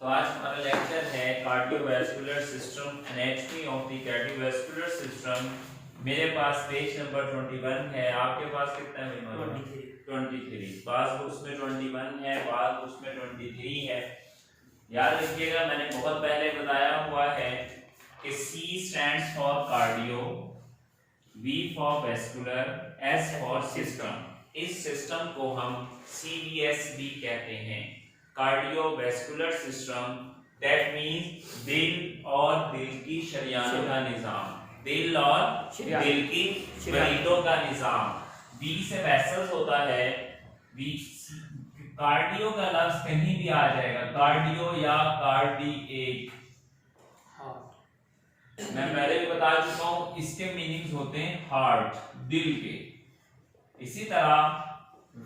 तो आज हमारा लेक्चर है cardiovascular system, anatomy of the cardiovascular system. मेरे पास पेज नंबर 21 है, आपके पास कितना है? 23। पास बुक्स में 21 है, पास बुक्स में 23 है। याद रखिएगा, मैंने बहुत पहले बताया हुआ है कि C stands for cardio, V for vascular, S for system. इस सिस्टम को हम CVS भी कहते हैं, कार्डियोवैस्कुलर सिस्टम। दैट मींस दिल और दिल की शरियानों का निजाम, दिल और दिल की शरीरों का निजाम। V से वेसल्स होता है, V कार्डियो का लफ्ज कहीं भी आ जाएगा, कार्डियो या कार्डिएक। मैं पहले भी बता चुका हूं, इसके मीनिंग्स होते हैं हार्ट, दिल के। इसी तरह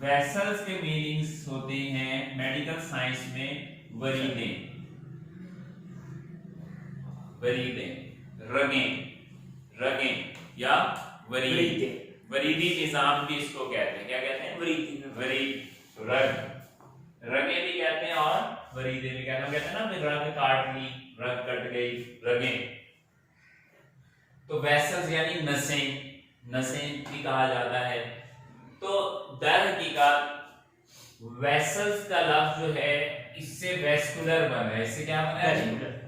वेसल्स के मीनिंग्स होते हैं मेडिकल साइंस में वरीदें, रगें या वरीदी निजाम भी इसको कहते हैं। क्या कहते हैं? रगें भी कहते हैं और वरीदे भी कहते हैं। हम कहते हैं ना रग काट ली, रग कट गई, रगें। तो वेसल्स यानी नसें भी कहा जाता है। तो दर हकीकत वेसल्स का लफ्ज जो है इससे वैस्कुलर बना है। इससे क्या बना है?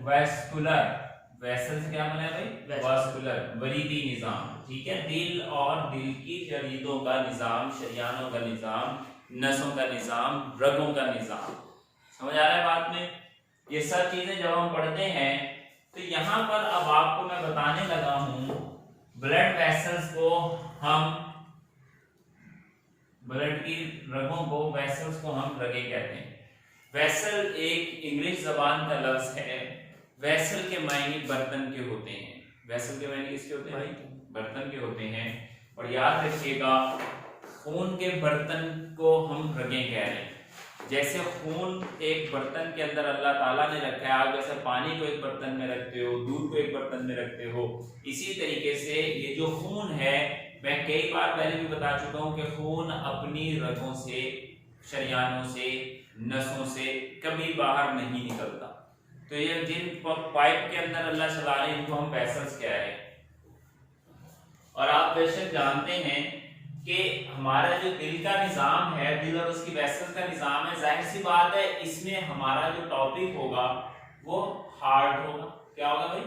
वैस्कुलर। वेसल्स क्या बना है भाई? वैस्कुलर, वरीदी निजाम। ठीक है, दिल और दिल की शरीरों का निजाम, शरियानों का निजाम, नसों का निजाम, रगों का निजाम। समझ आ रहा है बात में? ये सब चीजें जब हम पढ़ते हैं तो यहाँ पर अब आपको मैं बताने लगा हूं, ब्लड वेसल्स को हम, ब्लड की रगों को, वेसल्स को हम रगे कहते हैं। वेसल एक इंग्लिश जबान का लफ्ज है। वेसल के मायने बर्तन के होते हैं। वेसल के मायने किसके होते हैं भाई? बर्तन के होते हैं। और याद रखिएगा, खून के बर्तन को हम रगे कह रहे हैं। जैसे खून एक बर्तन के अंदर अल्लाह ताला ने रखा है, आप जैसे पानी को एक बर्तन में रखते हो, दूध को एक बर्तन में रखते हो, इसी तरीके से ये जो खून है, मैं कई बार पहले भी बता चुका हूं कि खून अपनी रगों से, शरियानों से, नसों से कभी बाहर नहीं निकलता। तो ये जिन पाइप के अंदर अल्लाह चला रहे हैं, इनको हम वेसल्स कह रहे हैं। और आप बेशक जानते हैं कि हमारा जो दिल का निजाम है, दिल और उसकी वेसल्स का निजाम है, जाहिर सी बात है इसमें हमारा जो टॉपिक होगा वो हार्ट होगा। क्या होगा भाई?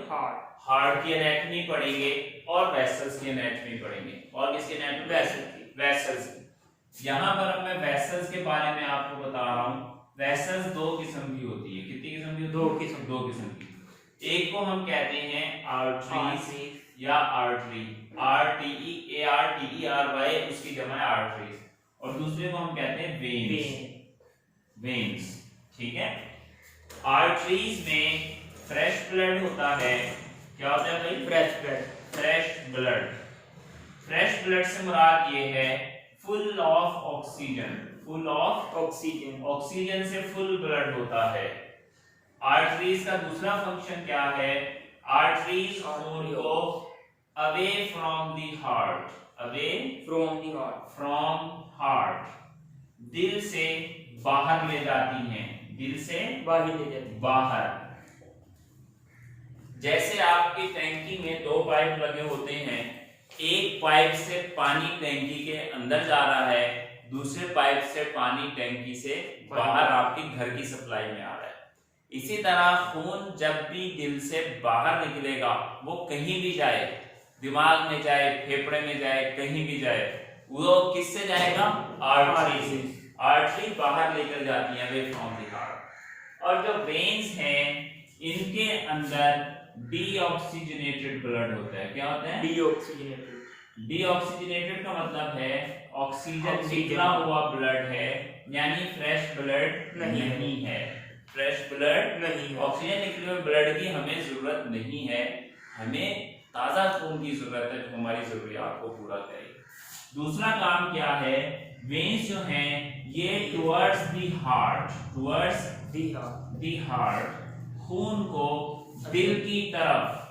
हार्ट की एनाटॉमी पढ़ेंगे और वेसल्स की एनाटॉमी पढ़ेंगे। और किसकी एनाटॉमी? वेसल्स की। यहाँ पर अब मैं वेसल्स के बारे में आपको बता रहा हूँ। वेसल्स दो किस्म की होती है। कितनी किस्म की? दो किस्म की। एक को हम कहते हैं आर्टरीज या आर्टरी, ARTERY, उसकी जमा है आर्टरीज। और दूसरे को हम कहते हैं वेन्स। ठीक है, आर्टरीज में फ्रेश ब्लड होता है। क्या होता है भाई? Fresh blood. फ्रेश ब्लड से मुराद ये है फुल ऑफ ऑक्सीजन, ऑक्सीजन से फुल ब्लड होता है। आर्टरीज का दूसरा फंक्शन क्या है? आर्टरीज खून को अवे फ्रॉम हार्ट, दिल से बाहर ले जाती हैं, बाहर। जैसे आपकी टैंकी में दो पाइप लगे होते हैं, एक पाइप से पानी टैंकी के अंदर जा रहा है, दूसरे पाइप से पानी टैंकी से बाहर आपकी घर की सप्लाई में आ रहा है। इसी तरह खून जब भी दिल से बाहर निकलेगा, वो कहीं भी जाए, दिमाग में जाए, फेफड़े में जाए, कहीं भी जाए, वो किससे जाएगा? आर्टरी से। आर्टरी बाहर लेकर जाती है, अवे फ्रॉम द हार्ट। और जो वेन्स हैं, इनके अंदर डीऑक्सीजनेटेड ब्लड होता है। क्या होता है? डीऑक्सीजनेटेड का मतलब है ऑक्सीजन निकला हुआ ब्लड है, यानी फ्रेश ब्लड नहीं है। ऑक्सीजन निकले हुए ब्लड की हमें जरूरत नहीं है, हमें ताजा खून की जरूरत है जो हमारी जरूरियात को पूरा करे। दूसरा काम क्या है? वेन्स जो हैं ये टुवर्ड्स द हार्ट खून को दिल की तरफ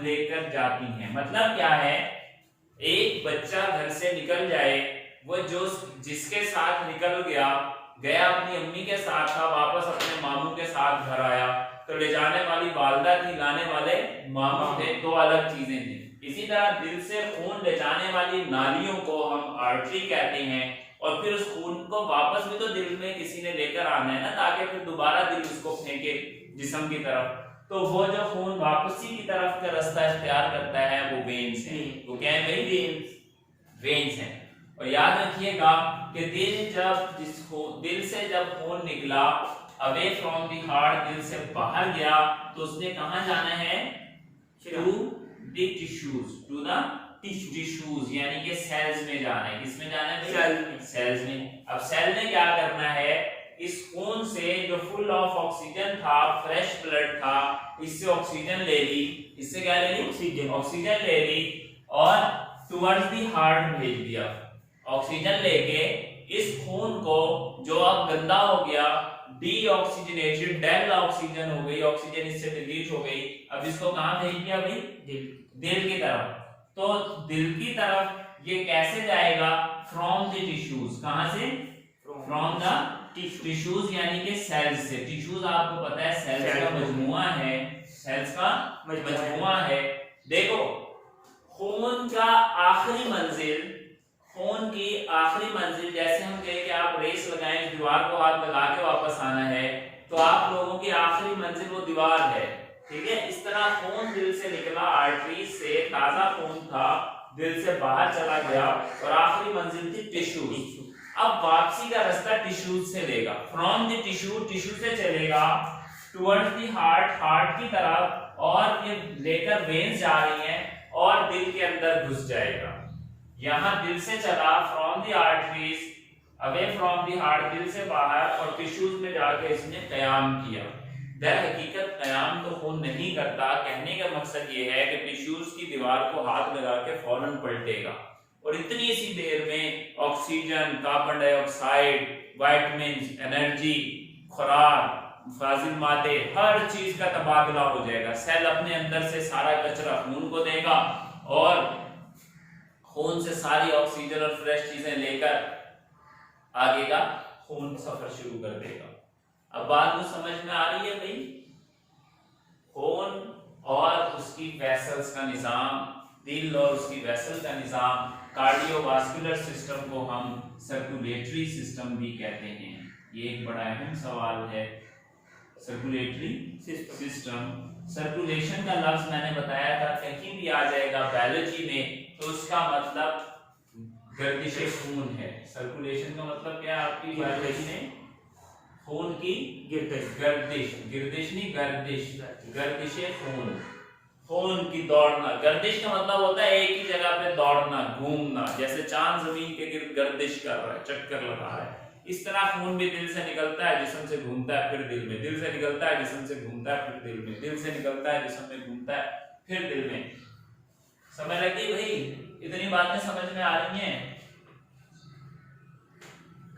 लेकर जाती हैं। मतलब क्या है? एक बच्चा घर से निकल जाए, वो जो जिसके साथ निकल गया गया अपनी अम्मी के साथ था, वापस अपने मामू के साथ घर आया, तो ले जाने वाली वालिदा थी, लाने वाले मामू थे, दो अलग चीजें थी। इसी तरह दिल से खून ले जाने वाली नालियों को हम आर्टरी कहते हैं, और फिर उस खून को वापस भी तो दिल में किसी ने लेकर आना है ना, ताकि फिर दोबारा दिल उसको फेंके जिस्म की तरफ। तो वो जो खून वापसी की तरफ का रास्ता इख्तियार करता है वो वेन्स है। वो क्या है भाई? वेन्स है। और याद रखिएगा कि दिल से जब खून निकला अवे फ्रॉम द हार्ट, दिल से बाहर गया, तो उसने कहां जाना है? To the tissues, to the tissues यानी कि सेल्स में जाना है। किसमें जाना है? सेल्स में। अब सेल ने क्या करना है? इस खून से जो फुल ऑफ ऑक्सीजन था, फ्रेश ब्लड था, इससे ऑक्सीजन ले ली। इससे क्या ले ली? ऑक्सीजन ले ली और टुवर्ड्स द हार्ट भेज दिया। ऑक्सीजन लेके इस खून को जो अब गंदा हो गया, डीऑक्सीजनेटेड, डेड ऑक्सीजन हो गई, ऑक्सीजन इससे डिलीट हो गई, अब इसको कहां भेज दिया भाई? दिल की तरफ। तो दिल की तरफ ये कैसे जाएगा? From the tissues. कहां से? फ्रॉम द टिश्यूज यानी कि सेल्स से। टिश्यूज आपको पता है सेल्स का मजमुआ है, सेल्स का मजमुआ है। देखो खून का आखिरी मंजिल, खून की आखिरी मंजिल, जैसे हम कहें कि आप रेस लगाएं, दीवार को हाथ लगा के वापस आना है, तो आप लोगों की आखिरी मंजिल वो दीवार है, ठीक है। इस तरह खून दिल से निकला, आर्टरी से ताजा खून था, दिल से बाहर चला गया और आखिरी मंजिल थी टिश्यूज। अब वापसी का रास्ता टिश्यूज से लेगा, फ्रॉम द टिश्यू से चलेगा टुवर्ड्स द हार्ट, हार्ट की तरफ, और ये लेकर वेन्स जा रही हैं और दिल के अंदर घुस जाएगा। यहां दिल से चला from the arteries away from the heart, दिल से बाहर, और टिश्यूज में जाके इसने कयाम किया। दर हकीकत कयाम तो खून नहीं करता। कहने का मकसद ये है कि टिश्यूज की दीवार को हाथ लगा के फौरन पलटेगा, और इतनी सी देर में oxygen, carbon dioxide, vitamin, energy, खुराक, फाजिल मादे, हर चीज का तबादला हो जाएगा। सेल अपने अंदर से सारा कचरा खून को देगा और खून से सारी ऑक्सीजन और फ्रेश चीजें लेकर आगे का खून सफर शुरू कर देगा। अब बात को समझ में आ रही है भाई? खून और उसकी वेसल्स का निजाम, दिल और उसकी वेसल का निजाम, कार्डियोवास्कुलर सिस्टम को हम सर्कुलेटरी सिस्टम भी कहते हैं। ये एक बड़ा अहम सवाल है, सर्कुलेटरी सिस्टम। सर्कुलेशन का लफ्ज मैंने बताया था कहीं भी आ जाएगा बायोलॉजी में तो उसका मतलब गर्दिश खून है। सर्कुलेशन का मतलब क्या है आपकी बायोलॉजी में? खून की गर्दिश, गिरदिश नहीं गर्दिश, गर्दिश खून, खून की दौड़ना। गर्दिश का मतलब होता है एक ही जगह पे दौड़ना, घूमना, जैसे चांद जमीन के गिर्द गर्दिश कर रहा है, चक्कर लगा रहा है। इस तरह खून भी दिल से निकलता है, जिस्म से घूमता है, फिर दिल में, दिल से निकलता है, जिस्म से घूमता है, फिर दिल में, दिल से निकलता है, जिस्म में घूमता है, फिर दिल में। समझ लगी भाई? इतनी बातें समझ में आ रही हैं?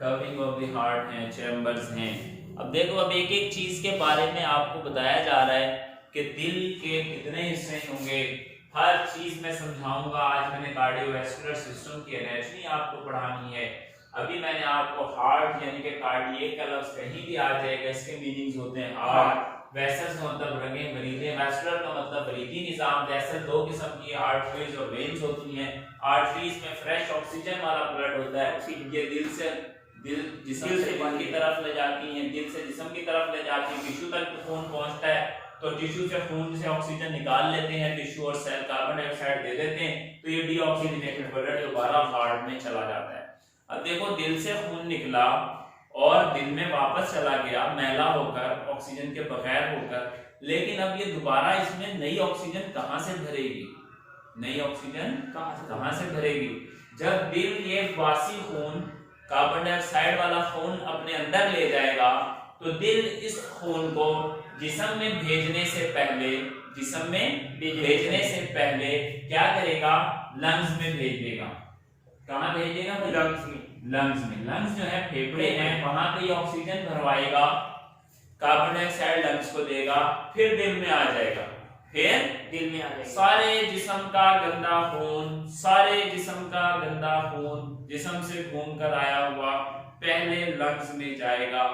कर्विंग ऑफ द हार्ट है, चैम्बर्स हैं। अब देखो, अब एक एक चीज के बारे में आपको बताया जा रहा है कि दिल के कितने हिस्से होंगे, हर चीज मैं समझाऊंगा। आज मैंने कार्डियोवैस्कुलर सिस्टम की एनाटॉमी आपको पढ़ानी है। अभी मैंने आपको हार्ट यानी कि कार्डियक का लफ्ज कहीं भी आ जाएगा, इसके मीनिंग्स होते हैं हार्ट, वेसल्स का मतलब रगे बरीदे, वैस्कुलर का मतलब बरीदी निजाम। वेसल दो किस्म की, आर्टरीज और वेन्स होती हैं। आर्टरीज में फ्रेश ऑक्सीजन वाला ब्लड होता है, ये दिल से जिस्म से दिल की तरफ ले जाती हैं, दिल से जिस्म की तरफ ले जाती हैं, टिश्यू तक खून पहुंचता है, तो टिश्यू से खून से ऑक्सीजन निकाल लेते हैं, टिश्यू और सेल कार्बन डाइऑक्साइड दे देते हैं, तो ये डीऑक्सीजनेटेड ब्लड दोबारा हार्ट में चला जाता है। अब देखो, दिल से खून निकला और दिल में वापस चला गया मैला होकर, ऑक्सीजन के बगैर होकर, लेकिन अब ये दोबारा इसमें नई ऑक्सीजन कहां से भरेगी? नई ऑक्सीजन कहां से भरेगी? जब दिल ये वासी खून, कार्बन डाइऑक्साइड वाला खून अपने अंदर ले जाएगा, तो दिल इस खून को जिस्म में भेजने से पहले क्या करेगा? लंग्स में भेज देगा। कहां भेज देगा? लंग्स में। लंग्स जो है फेफड़े हैं, वहां पे ये ऑक्सीजन भरवाएगा, कार्बन डाइऑक्साइड लंग्स को देगा, फिर दिल में आ जाएगा, फिर दिल में आ जाएगा। सारे जिस्म का गंदा खून जिस्म से घूमकर आया हुआ पहले लंग्स में जाएगा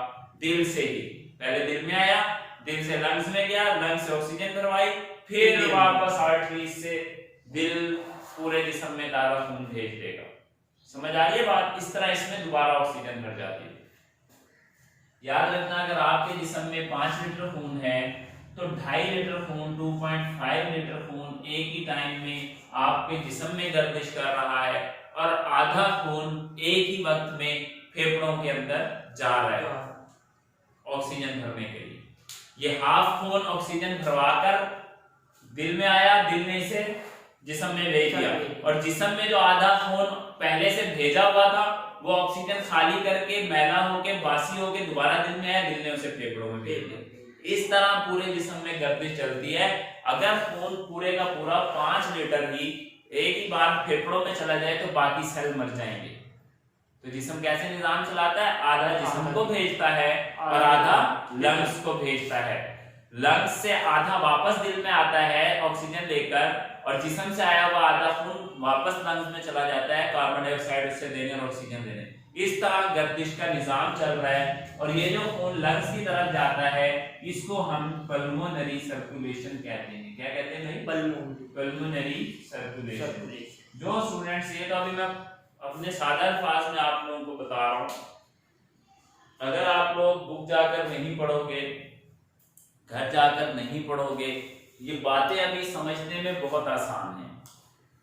दिल से ही। पहले दिल में आया, दिल से लंग्स में गया, लंग्स से ऑक्सीजन भरवाई, फिर वापस आर्टरीज से दिल पूरे जिस्म में ताजा खून भेज देगा। समझ आ रही है बात? इस तरह इसमें दोबारा ऑक्सीजन भर जाती है। याद रखना, अगर आपके जिस्म में 5 लीटर खून है तो 2.5 लीटर खून, 2.5 लीटर खून एक ही टाइम में आपके जिस्म में गर्दिश कर रहा है और आधा खून एक ही वक्त में फेफड़ों के अंदर जा रहा है ऑक्सीजन भरने के लिए। ये हाफ खून ऑक्सीजन भरवाकर दिल में आया, दिल ने इसे जिस्म में भेज दिया, और जिस्म में जो आधा खून पहले से भेजा हुआ था वो ऑक्सीजन खाली करके मैला होके बासी होके दोबारा दिल में आया, दिल ने उसे फेफड़ों में भेज दिया। इस तरह पूरे जिस्म में गर्दिश चलती है। अगर खून पूरे का पूरा 5 लीटर ही एक ही बार फेफड़ों में चला जाए तो बाकी सेल मर जाएंगे। तो जिस्म कैसे निजाम चलाता है? आधा जिस्म को भेजता है और आधा लंग्स को भेजता है। लंग्स से आधा वापस दिल में आता है ऑक्सीजन लेकर, और जिस्म से आया हुआ आधा खून वापस लंग्स में चला जाता है कार्बन डाइऑक्साइड उससे देने और ऑक्सीजन देने। इस तरह गर्दिश का निजाम चल रहा है। और ये जो खून लंग्स की तरफ जाता है इसको हम पल्मोनरी सर्कुलेशन कहते हैं। क्या कहते हैं भाई? Pulmonary circulation. जो स्टूडेंट्स, ये तो अभी मैं अपने सादा अल्फाज में आप लोगों को बता रहा हूं, अगर आप लोग बुक जाकर नहीं पढ़ोगे, घर जाकर नहीं पढ़ोगे, ये बातें अभी समझने में बहुत आसान है,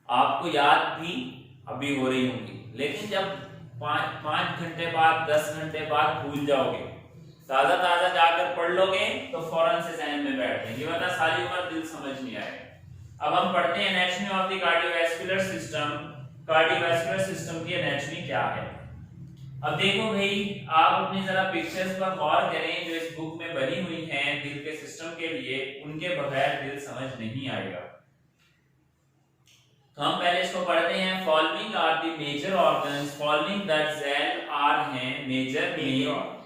आपको याद भी अभी हो रही होंगी, लेकिन जब 5 घंटे बाद 10 घंटे बाद भूल जाओगे, ताजा ताजा जाकर पढ़ लोगे तो फौरन से ज़हन में बैठ जाएंगे, वरना सारी उम्र दिल समझ नहीं आएगा। अब हम पढ़ते हैं anatomy of the cardiovascular system. Cardiovascular system की एनाटॉमी क्या है? अब देखो भाई, आप अपनी जरा पिक्चर्स पर गौर करें जो इस बुक में बनी हुई हैं दिल के सिस्टम के लिए, उनके बगैर दिल समझ नहीं आएगा। तो हम पहले इसको पढ़ते हैं। Following are the major organs, following that cell are हैं मेजर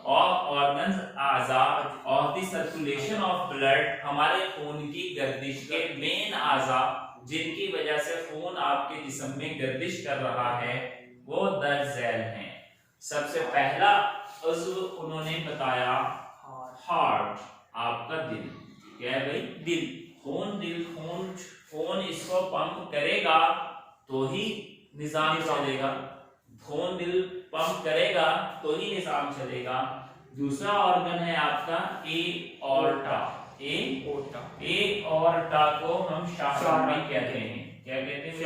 ऑर्गन्स आज़ा of the circulation of blood, हमारे खून की गर्दिश के मेन आज़ा जिनकी वजह से खून आपके जिस्म में गर्दिश कर रहा है वो दर सेल हैं। सबसे पहला उज़्व उन्होंने बताया हार्ट, आपका दिल। क्या है भाई? दिल। खून इसको पंप करेगा तो ही निजाम चलेगा, खून दिल पंप करेगा तो ही निजाम चलेगा। दूसरा ऑर्गन है आपका एओर्टा। एओर्टा को हम शाहरग भी कहते हैं। क्या कहते हैं?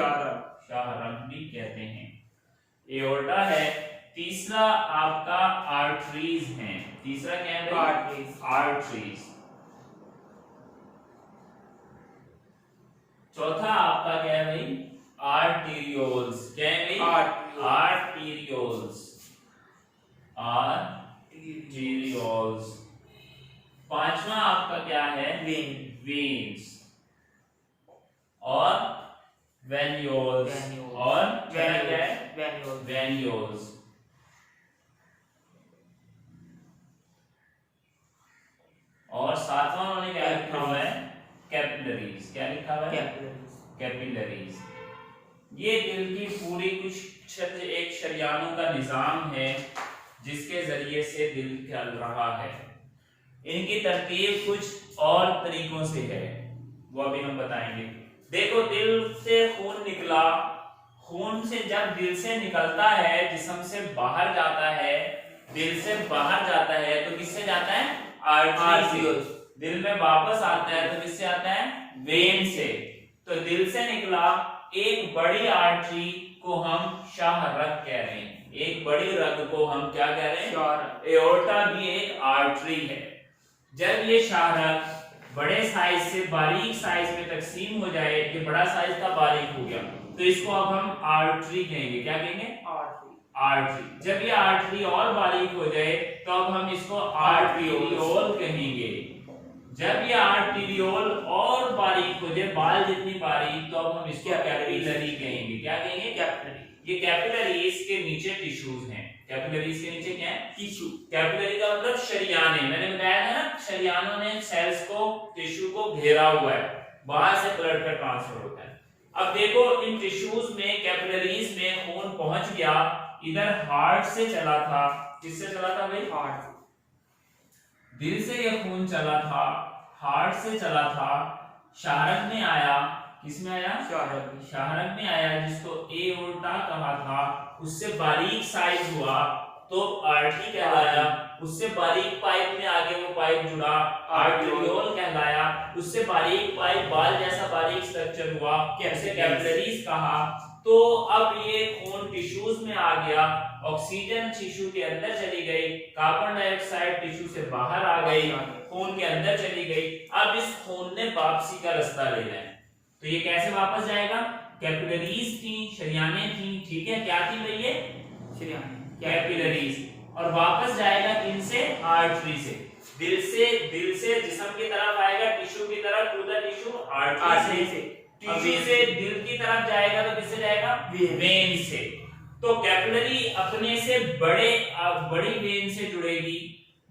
शाहरग भी कहते हैं। एओर्टा है। तीसरा आपका आर्टरीज हैं। तीसरा क्या है? आर्टरीज। चौथा आपका क्या है भाई? आर्टेरियोल्स। क्या है भाई? आर्टेरियोल्स। पांचवा आपका क्या है? वेन्स और वेन्यूल्स। और क्या है? वेन्यूल्स। और सातवां उन्होंने क्या लिखा हुआ है? कैपिलरीज। क्या लिखा हुआ है? कैपिलरीज। ये दिल की पूरी कुछ एक शरियानों का निजाम है जिसके जरिए से दिल चल रहा है। इनकी तरतीब कुछ और तरीकों से है, वो अभी हम बताएंगे। देखो, दिल से खून निकला, खून से जब दिल से निकलता है जिस्म से बाहर जाता है, दिल से बाहर जाता है तो किससे जाता है? आर्टरी से। दिल में वापस आता है तो किससे आता है? वेन से। तो दिल से निकला एक बड़ी आर्टरी को हम शाहरग कह रहे हैं। एक बड़ी रग को हम क्या कह रहे हैं? एओर्टा भी एक आर्टरी है। जब ये शाहरग बड़े साइज से बारीक साइज में तकसीम हो जाए, ये बड़ा साइज था बारीक हो गया, तो इसको अब हम आर्टरी कहेंगे। क्या कहेंगे? आर्टरी। जब ये आर्टरी और बारीक हो जाए तो अब हम इसको आर्टीरियोल कहेंगे। जब ये आर्टीरियोल और बारीक हो जाए, बाल जितनी बारीक, तो अब हम इसको कैपिलरी कहेंगे। क्या कहेंगे? कैपिलरी। ये कैपिलरीज के नीचे टिश्यूज हैं। कैपिलरीज के नीचे क्या है? टिश्यू। कैपिलरी का मतलब शरियाने। मैंने बताया था ना, शरियानों ने सेल्स को, टिश्यू को घेरा हुआ है, वहां से ब्लड का ट्रांसफर होता है। अब देखो, इन टिश्यूज में, कैपिलरीज में खून पहुंच गया, इधर हार्ट से चला था, किससे चला था भाई? हार्ट। दिल से ये खून चला था, हार्ट से चला था, शाहरग में आया, किसमें आया? शाहरग में आया, जिसको एओर्टा कहा था, उससे बारीक साइज हुआ तो आर्टरी कहलाया, उससे बारीक पाइप में आगे वो पाइप जुड़ा आर्टेरियोल कहलाया, उससे बारीक पाइप बाल जैसा बारीक स्ट्रक्चर हुआ, कैसे? कैपिलरीज कहा। तो अब ये खून टिश्यूज में आ गया, ऑक्सीजन टिश्यू के अंदर चली गई, कार्बन डाइऑक्साइड टिश्यू से बाहर आ गई, खून के अंदर चली गई। अब इस खून ने वापसी का रास्ता लेना है, तो ये कैसे वापस जाएगा? कैपिलरीज थी, शरियानें थी, ठीक है, क्या थी भाई? ये शरियानें, कैपिलरीज, और वापस जाएगा किनसे? आर्टरी से। दिल से जिस्म की तरफ आएगा, टिश्यू की तरफ, टू द टिश्यू, आर्टरी से। टिश्यू से दिल की तरफ जाएगा तो किससे जाएगा? वेन से। तो कैपिलरी अपने से बड़ी वेन से जुड़ेगी,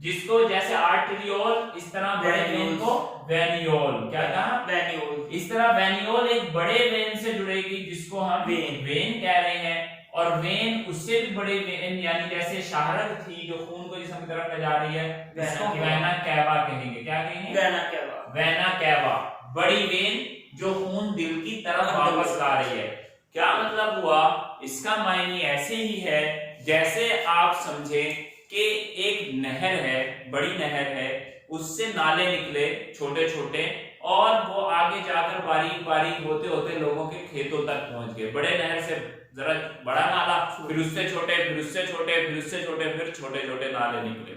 जिसको जैसे आर्टेरियोल, इस तरह बड़े वेन को वेनियोल, क्या कहा? वेनियोल। इस तरह वेनियोल एक बड़े वेन से जुड़ेगी, जिसको हम वेन कह रहे हैं। और वेन उससे भी बड़े वेन, यानी जैसे शाहरग थी जो खून को जिस्म की तरफ ले जा रही है, इसको वेना कैवा कहेंगे। क्या कहेंगे? Vena cava. वेना कैवा, बड़ी वेन जो खून दिल की तरफ वापस ला रही है। क्या मतलब हुआ? इसका मायने ऐसे ही है जैसे आप समझे कि एक नहर है, बड़ी नहर है, उससे नाले निकले छोटे छोटे, और वो आगे जाकर बारीक बारीक होते होते लोगों के खेतों तक पहुंच गए। बड़े नहर से जरा बड़ा नाला, फिर उससे छोटे, फिर उससे छोटे, फिर उससे छोटे, फिर छोटे छोटे नाले निकले।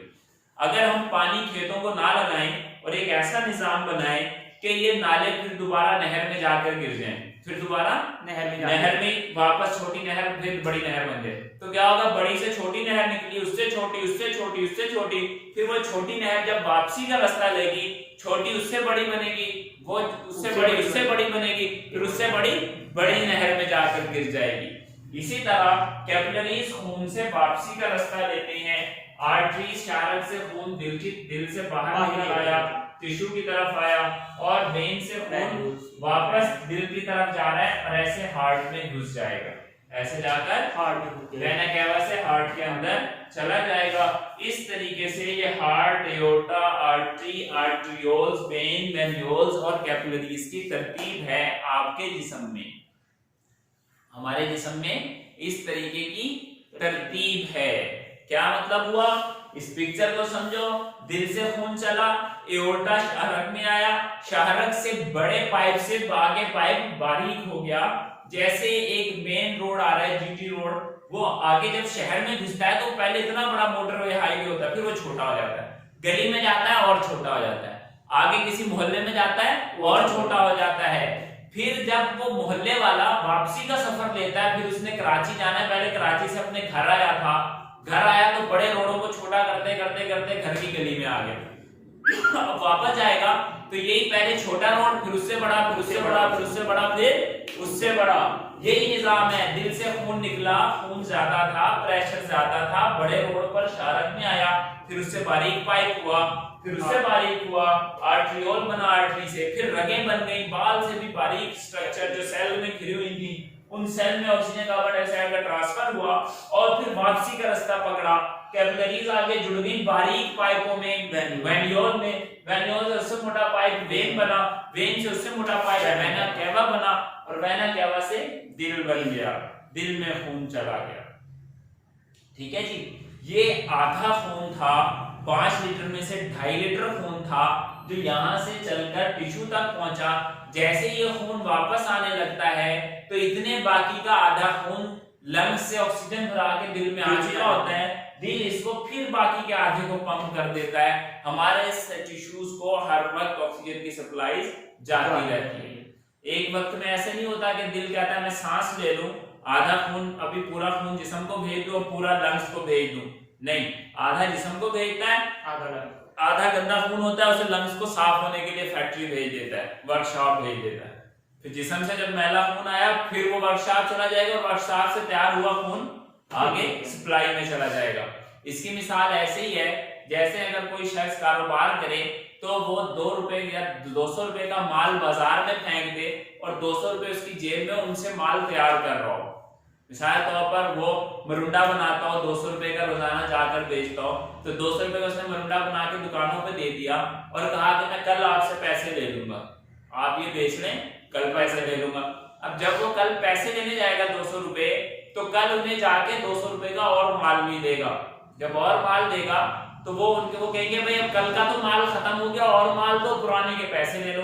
अगर हम पानी खेतों को ना लगाएं और एक ऐसा निजाम बनाएं कि ये नाले फिर दोबारा नहर में जाकर गिर जाएं, फिर दोबारा नहर में वापस छोटी नहर, फिर बड़ी नहर बन जाए, तो क्या होगा? बड़ी से छोटी नहर निकली, उससे छोटी, उससे छोटी, उससे छोटी, फिर वो छोटी नहर जब वापसी का रास्ता लेगी, छोटी उससे बड़ी बनेगी, वो उससे बड़ी, उससे बड़ी बनेगी, फिर उससे बड़ी नहर में जाकर गिर जाएगी। इसी तरह कैपिलरीज खून से वापसी का रास्ता लेते हैं, आर्टरी शाहरग से खून दिल से बाहर निकल आया, टिश्यू की तरफ आया, और वेन से खून वापस दिल की तरफ जा रहा है और ऐसे हार्ट में घुस जाएगा, ऐसे जाकर हार्ट में, वेना कैवा से हार्ट के अंदर चला जाएगा। इस तरीके से ये heart, aorta, artery, arterioles, when, venules और कैपिलरीज की तरतीब है आपके जिस्म में। हमारे जिस्म में इस तरीके की तरतीब है। क्या मतलब हुआ? इस पिक्चर को समझो, दिल से खून चला, एओर्टा शाहरग में आया, शाहरग से बड़े पाइप से आगे पाइप बारीक हो गया, जैसे एक मेन रोड आ रहा है, जीटी रोड, वो आगे जब शहर में घुसता है तो पहले इतना बड़ा मोटरवे हाईवे होता है, फिर वो छोटा हो जाता है, गली में जाता है और छोटा हो जाता है, आगे किसी मोहल्ले में जाता है और छोटा हो जाता है, फिर जब वो मोहल्ले वाला वापसी का सफर लेता है, फिर उसने कराची जाना है, पहले कराची से अपने घर आया था, घर आया तो बड़े रोडों को छोटा करते करते करते घर की गली में आ गया। अब वापस जाएगा तो यही पहले छोटा रोड, फिर उससे बड़ा, फिर उससे बड़ा, फिर उससे बड़ा, फिर उससे बड़ा, यही निजाम है। दिल से खून निकला, खून ज्यादा था, प्रेशर ज्यादा था, बड़े रोड पर शाहरग में आया, फिर उससे बारीक पाइप हुआ, फिर उससे बारीक हुआ, आर्टरियोल बना, आर्टरी से फिर रगें बन गई, बाल से भी बारीक स्ट्रक्चर जो सेल में घिरी हुई थी, उन सेल में ऑक्सीजन कार्बन डाइऑक्साइड का ट्रांसफर हुआ और फिर वापसी का रास्ता पकड़ा। कैपिलरीज आगे जुड़ गई बारीक पाइपों में, वेनियोल में, वेनियोल से उससे मोटा पाइप वेन बना, वेन से उससे मोटा पाइप वेना कैवा बना, और वेना कैवा से दिल बन गया, दिल में खून चला गया। ठीक है जी, ये आधा खून था, 5 लीटर में से 2.5 लीटर खून था जो यहाँ से चलकर टिश्यू तक पहुंचा। जैसे ये खून वापस आने लगता है तो इतने बाकी का आधा खून लंग्स से ऑक्सीजन भरा के दिल में आ चुका होता है, दिल इसको फिर बाकी के आधे को पंप कर देता है। हमारे टिश्यूज को हर वक्त ऑक्सीजन की सप्लाई जाती रहती है। एक वक्त में ऐसे नहीं होता कि दिल कहता है मैं सांस ले लूं, आधा खून अभी पूरा खून जिस्म को भेज दूं और पूरा लंग्स को भेज दूं, नहीं, आधा जिस्म को भेजता है, आधा गंदा खून होता है उसे लंग्स को साफ होने के लिए फैक्ट्री भेज देता है, वर्कशॉप भेज देता है। फिर जिस्म से जब मैला खून आया फिर वो वर्कशॉप चला जाएगा और वर्कशॉप से तैयार हुआ खून आगे सप्लाई में चला जाएगा। इसकी मिसाल ऐसे ही है जैसे अगर कोई शख्स कारोबार करे तो वो 2 रुपए या 200 रुपए का माल बाजार में फेंक दे और 200 रुपए उसकी जेब में उनसे माल तैयार कर रहा हो, मिसाल तौर पर वो मरुंडा बनाता हो, 200 रुपए का रोजाना जाकर बेचता हो, तो 200 रुपए का उसने मरुंडा बना के दुकानों पे दे दिया और कहा कि मैं कल आपसे पैसे ले लूंगा, आप ये बेच लें, कल पैसे ले लूंगा। अब जब वो कल पैसे लेने जाएगा 200 रुपए, तो कल उन्हें जाके 200 रुपए का और माल भी देगा। जब और माल देगा तो वो कहेंगे भाई अब कल का तो माल खत्म हो गया, और माल दो, पुराने के पैसे ले लो।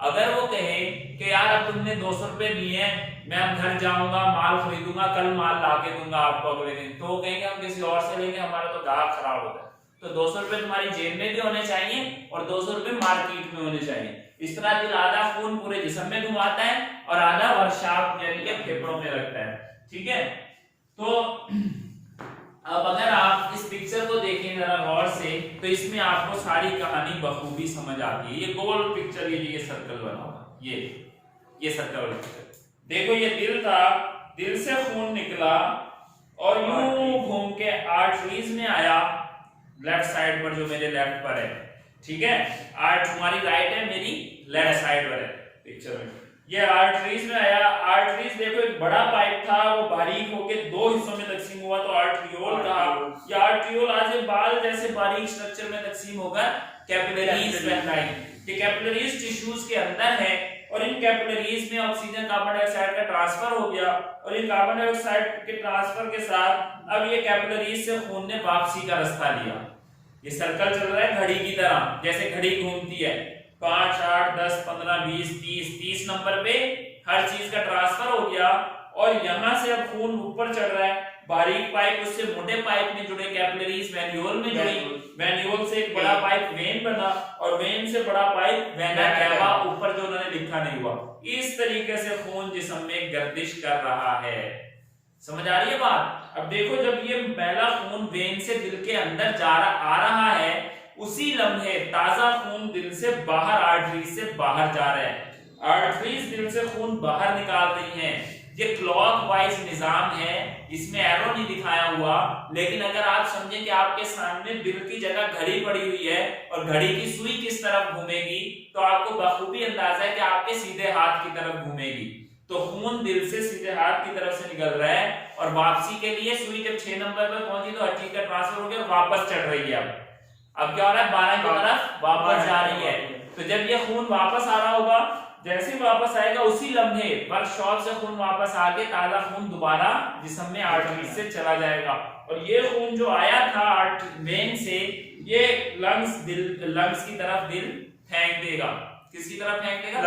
अगर वो कहे कि यार अब तुमने 200 रुपए दिए हैं, मैं अब घर जाऊंगा, माल खरीदूंगा, कल माल लाके दूंगा आपको अगले दिन, तो वो कहेंगे हम किसी और से लेंगे, हमारा तो ग्राहक खराब होता है। तो 200 रुपए तुम्हारी जेब में भी होने चाहिए और 200 रुपए मार्केट में होने चाहिए। इस तरह दिल आधा खून पूरे जिस्म में घुमाता है और आधा वर्कशॉप यानी कि फेफड़ों में रखता है। ठीक है, तो अब अगर आप इस पिक्चर को देखें जरा गौर से, तो इसमें आपको सारी कहानी बखूबी समझ आती है। ये गोल पिक्चर, ये सर्कल बना हुआ, ये सर्कल वाला पिक्चर देखो, ये दिल था, दिल से खून निकला और यूं घूम के आर्टरीज में आया, लेफ्ट साइड पर, जो मेरे लेफ्ट पर है। ठीक है, तुम्हारी राइट है, मेरी लेफ्ट साइड पर है पिक्चर में। ये आर्टरीज में आया, आर्टरीज देखो एक बड़ा पाइप था, वो बारीक होके दो हिस्सों में तकसीम हुआ तो आर्ट्रियोल कहा। ये आर्ट्रियोल आज बाल जैसे बारीक स्ट्रक्चर में तकसीम होकर कैपिलरीज कहलाएंगे। ये कैपिलरीज टिश्यूज के अंदर है और इन कैपिलरीज में ऑक्सीजन कार्बन डाइऑक्साइड का ट्रांसफर हो गया और इन कार्बन डाइऑक्साइड के ट्रांसफर के साथ अब ये कैपिलरीज से खून ने वापसी का रास्ता लिया। ये सर्कल चल रहा है घड़ी की तरह, जैसे घड़ी घूमती है, 5, 8, 10, 15, 20, 30 नंबर पे हर चीज का ट्रांसफर हो गया और यहां से अब खून ऊपर चढ़ रहा है। बारीक पाइप उससे मोटे पाइप में जुड़े, कैपिलरीज वेन्यूल में जुड़ी, वेन्यूल से एक बड़ा पाइप वेन बना और वेन से बड़ा पाइप वेना कैवा, ऊपर जो उन्होंने लिखा नहीं हुआ। इस तरीके से खून जिस्म में गर्दिश कर रहा है। समझ आ रही है बात? अब देखो, जब ये मैला खून वेन से दिल के अंदर आ रहा है, उसी लम्हे ताजा खून दिल से बाहर आर्टरीज से बाहर जा रहा है। आर्टरीज दिल से खून बाहर निकाल रही हैं। ये क्लॉकवाइज निजाम है, इसमें एरो नहीं दिखाया हुआ, लेकिन अगर आप समझें कि आपके सामने दिल की जगह घड़ी पड़ी हुई है और घड़ी की सुई किस तरफ घूमेगी, तो आपको बखूबी अंदाजा है कि आपके सीधे हाथ की तरफ घूमेगी। तो खून दिल से सीधे हाथ की तरफ से निकल रहा है और वापसी के लिए सुई जब 6 नंबर पर पहुंची तो हर चीज का ट्रांसफर हो गया और वापस चढ़ रही है। अब क्या हो रहा है, 12 की तरफ वापस जा रही है। तो जब ये खून वापस आ रहा होगा, जैसे ही वापस आएगा उसी लम्हे वर्कशॉप से खून वापस आके ताजा खून दोबारा जिस्म में आर्टरी से चला जाएगा और ये खून जो आया था वेन से, ये लंग्स की तरफ दिल फेंक देगा। किसकी तरफ फेंक देगा?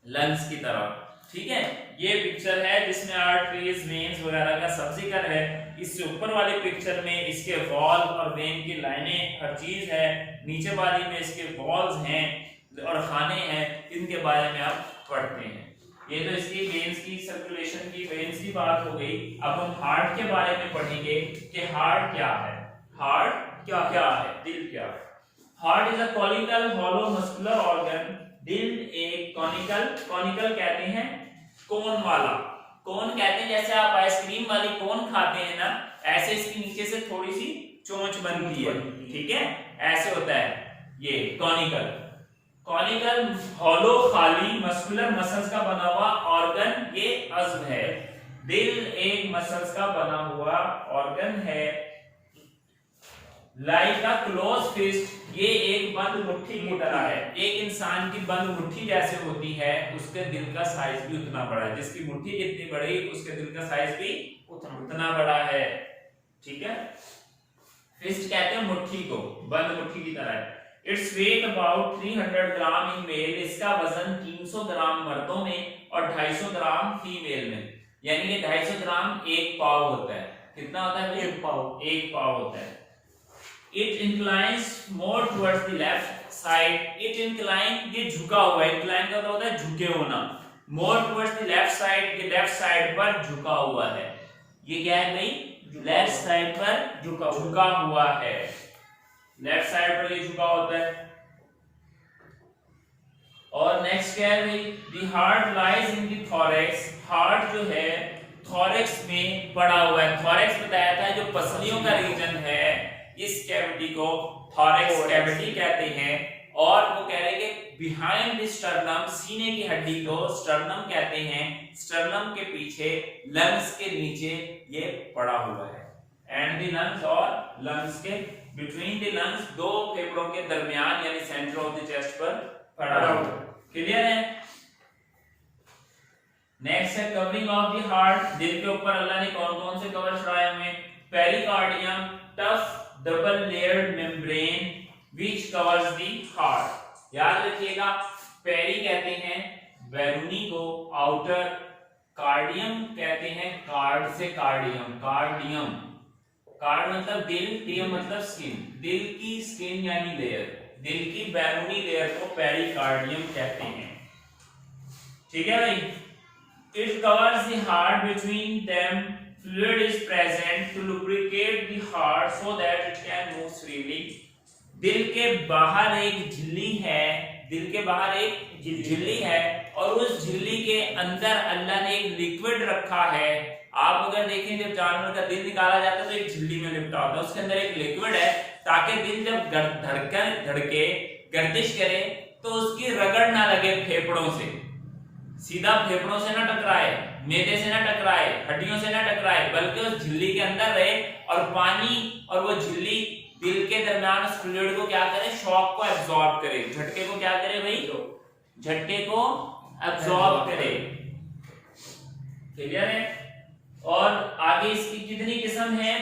लंग्स की तरफ। ठीक है, ये पिक्चर है जिसमें आर्टरीज, वेन्स वगैरह का सब जिक्र है। इससे ऊपर वाली पिक्चर में इसके वॉल और वेन की लाइनें हर चीज है, नीचे वाली में इसके वॉल्स हैं और खाने हैं, इनके बारे में आप पढ़ते हैं। ये तो इसकी वेन्स की सर्कुलेशन की, वेन्स की बात हो गई। अब हम हार्ट के बारे में पढ़ेंगे कि हार्ट क्या है। हार्ट क्या है, दिल क्या है। Heart is a conical hollow muscular organ. दिल एक कॉनिकल कहते हैं कोन वाला, कोन कहते हैं जैसे आप आइसक्रीम वाली कोन खाते हैं ना, ऐसे इसकी नीचे से थोड़ी सी चोंच बनती है। ठीक है, ऐसे होता है ये कॉनिकल हॉलो खाली मस्कुलर मसल्स का बना हुआ ऑर्गन, ये अज़्म है। दिल एक मसल्स का बना हुआ ऑर्गन है। लाइक अ क्लोज फिस्ट, ये एक बंद मुट्ठी की तरह है। एक इंसान की बंद मुट्ठी जैसे होती है, उसके दिल का साइज भी उतना बड़ा है। जिसकी मुट्ठी जितनी बड़ी, उसके दिल का साइज भी उतना बड़ा है। ठीक है, फिस्ट कहते हैं मुट्ठी को, बंद मुट्ठी की तरह है। Its weight about 300 gram in male, इसका वजन 300 ग्राम मर्दों में और 250 ग्राम फीमेल में, यानी कि 250 ग्राम एक पाव होता है। कितना होता है? एक पाव होता है। It inclines more towards the left side. It incline, ये झुका हुआ है। Incline का होता है झुके होना। More towards the left side, ये लेफ्ट साइड पर झुका हुआ है। ये क्या है भाई? लेफ्ट साइड पर झुका हुआ है। लेफ्ट साइड पर ये झुका होता है। और नेक्स्ट क्या है भाई? The heart lies in the thorax. Heart जो है थॉरेक्स में पड़ा हुआ है। थॉरेक्स बताया था जो पसलियों का रीजन है, इस कैविटी को थॉरेक्स कैविटी कहते हैं। और वो कह रहे हैं कि बिहाइंड द स्टर्नम, सीने की हड्डी को स्टर्नम कहते हैं, स्टर्नम के पीछे लंग्स के नीचे ये पड़ा हुआ है, एंड द लंग्स, और लंग्स के बिटवीन द लंग्स, दो फेफड़ों के दरमियान यानी सेंटर ऑफ द चेस्ट पर पड़ा हुआ है। क्लियर है? नेक्स्ट है कवरिंग ऑफ द हार्ट, दिल के ऊपर अल्लाह ने कौन कौन से कवर छुड़ाए हुए? Pericardium, tough double layered membrane which covers the heart। याद रखिएगा, पेरी कहते हैं बैरूनी को, आउटर, कार्डियम कहते हैं कार्ड से कार्डियम, कार्डियम, कार्ड मतलब दिल, डियम मतलब स्किन, दिल की स्किन यानी लेयर, दिल की बैरूनी लेयर को पेरिकार्डियम कहते हैं। ठीक है भाई? It covers the heart, between them fluid is present to lubricate the heart so that it can move freely। दिल के बाहर एक झिल्ली है, दिल के बाहर एक झिल्ली है, और उस झिल्ली के अंदर अल्लाह ने एक लिक्विड रखा है। आप अगर देखें जब जानवर का दिल निकाला जाता है तो एक झिल्ली में लिपटा होता है, उसके अंदर एक लिक्विड है, ताकि दिल जब धड़के गर्दिश करे तो उसकी रगड़ ना लगे फेफड़ों से, सीधा फेफड़ों से ना टकराए, मैदे से ना टकराए, हड्डियों से ना टकराए, बल्कि उस झिल्ली के अंदर रहे और पानी और वो झिल्ली दिल के दरमियान उस फ्लूइड को क्या करे? शॉक को एब्जॉर्ब करे, झटके को क्या करे भाई? झटके को एब्जॉर्ब करे। क्लियर है? और आगे इसकी कितनी किस्म है?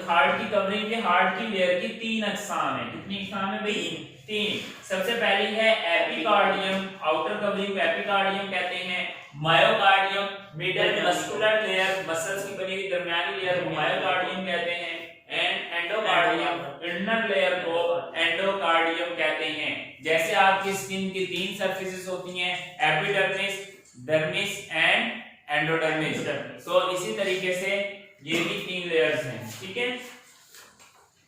हार्ट की कवरिंग के, हार्ट की लेयर की 3 अक़साम है। कितनी अक़साम है भाई? 3। सबसे पहली है एपिकार्डियम, आउटर कवरिंग को एपिकार्डियम कहते हैं। Myocardium, middle muscular layer, muscles की बनी हुई दरमियानी लेयर को मायोकार्डियम कहते हैं। एंड एंडोकार्डियम, इनर लेयर को एंडोकार्डियम कहते हैं। जैसे आपकी स्किन की 3 सरफेसेस होती हैं, एपिडर्मिस, डर्मिस एंड एंडोडर्मिस, तो इसी तरीके से ये भी 3 लेयर्स हैं। ठीक है?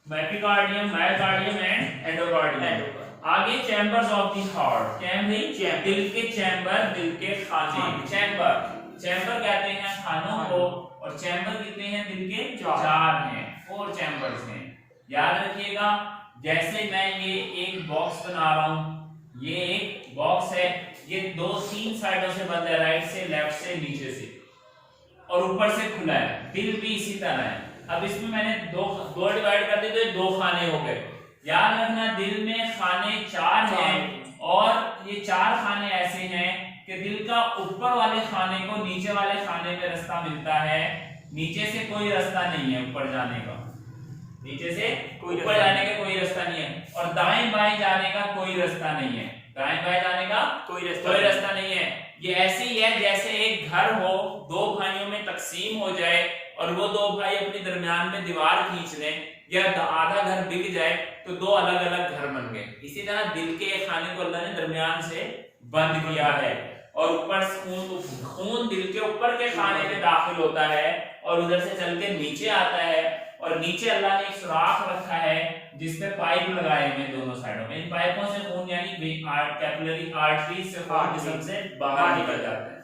Epicardium, myocardium and endocardium. आगे चैम्बर्स ऑफ द हार्ट, क्या है भाई? दिल के चैम्बर, दिल के खाने, चैम्बर, चैम्बर कहते हैं खानों को, और चैम्बर कितने हैं? दिल के 4 हैं, 4 चैम्बर्स हैं। याद रखिएगा, जैसे मैं ये एक बॉक्स बना रहा हूं, ये एक बॉक्स है, ये 2-3 साइडों से बंद है, राइट से, लेफ्ट से, नीचे से, और ऊपर से खुला है। दिल भी इसी तरह है। अब इसमें मैंने दो डिवाइड कर दिए तो 2 खाने हो गए। याद रखना, दिल में खाने 4 हैं, और ये 4 खाने ऐसे हैं कि दिल का ऊपर वाले खाने को नीचे वाले खाने में रास्ता मिलता है, नीचे से कोई रास्ता नहीं है ऊपर जाने का, नीचे से ऊपर जाने का कोई रास्ता नहीं है, और दाएं बाएं जाने का कोई रास्ता नहीं है, दाएं बाएं जाने का कोई रास्ता नहीं है। ये ऐसे ही है जैसे एक घर हो, 2 भाइयों में तकसीम हो जाए, और वो 2 भाई अपने दरमियान में दीवार खींच लें, या आधा घर बिक जाए तो 2 अलग अलग घर बन गए। इसी तरह दिल के खाने को अल्लाह ने दरमियान से बंद किया है, और ऊपर खून दिल के ऊपर के खाने में दाखिल होता है, और उधर से चल के नीचे आता है, और नीचे अल्लाह ने एक सुराख रखा है जिसमें पाइप लगाए हुए हैं दोनों साइडों में। इन पाइपों से खून यानी कैपिलरी आर्टरी से खून जिस्म से बाहर निकल जाता है।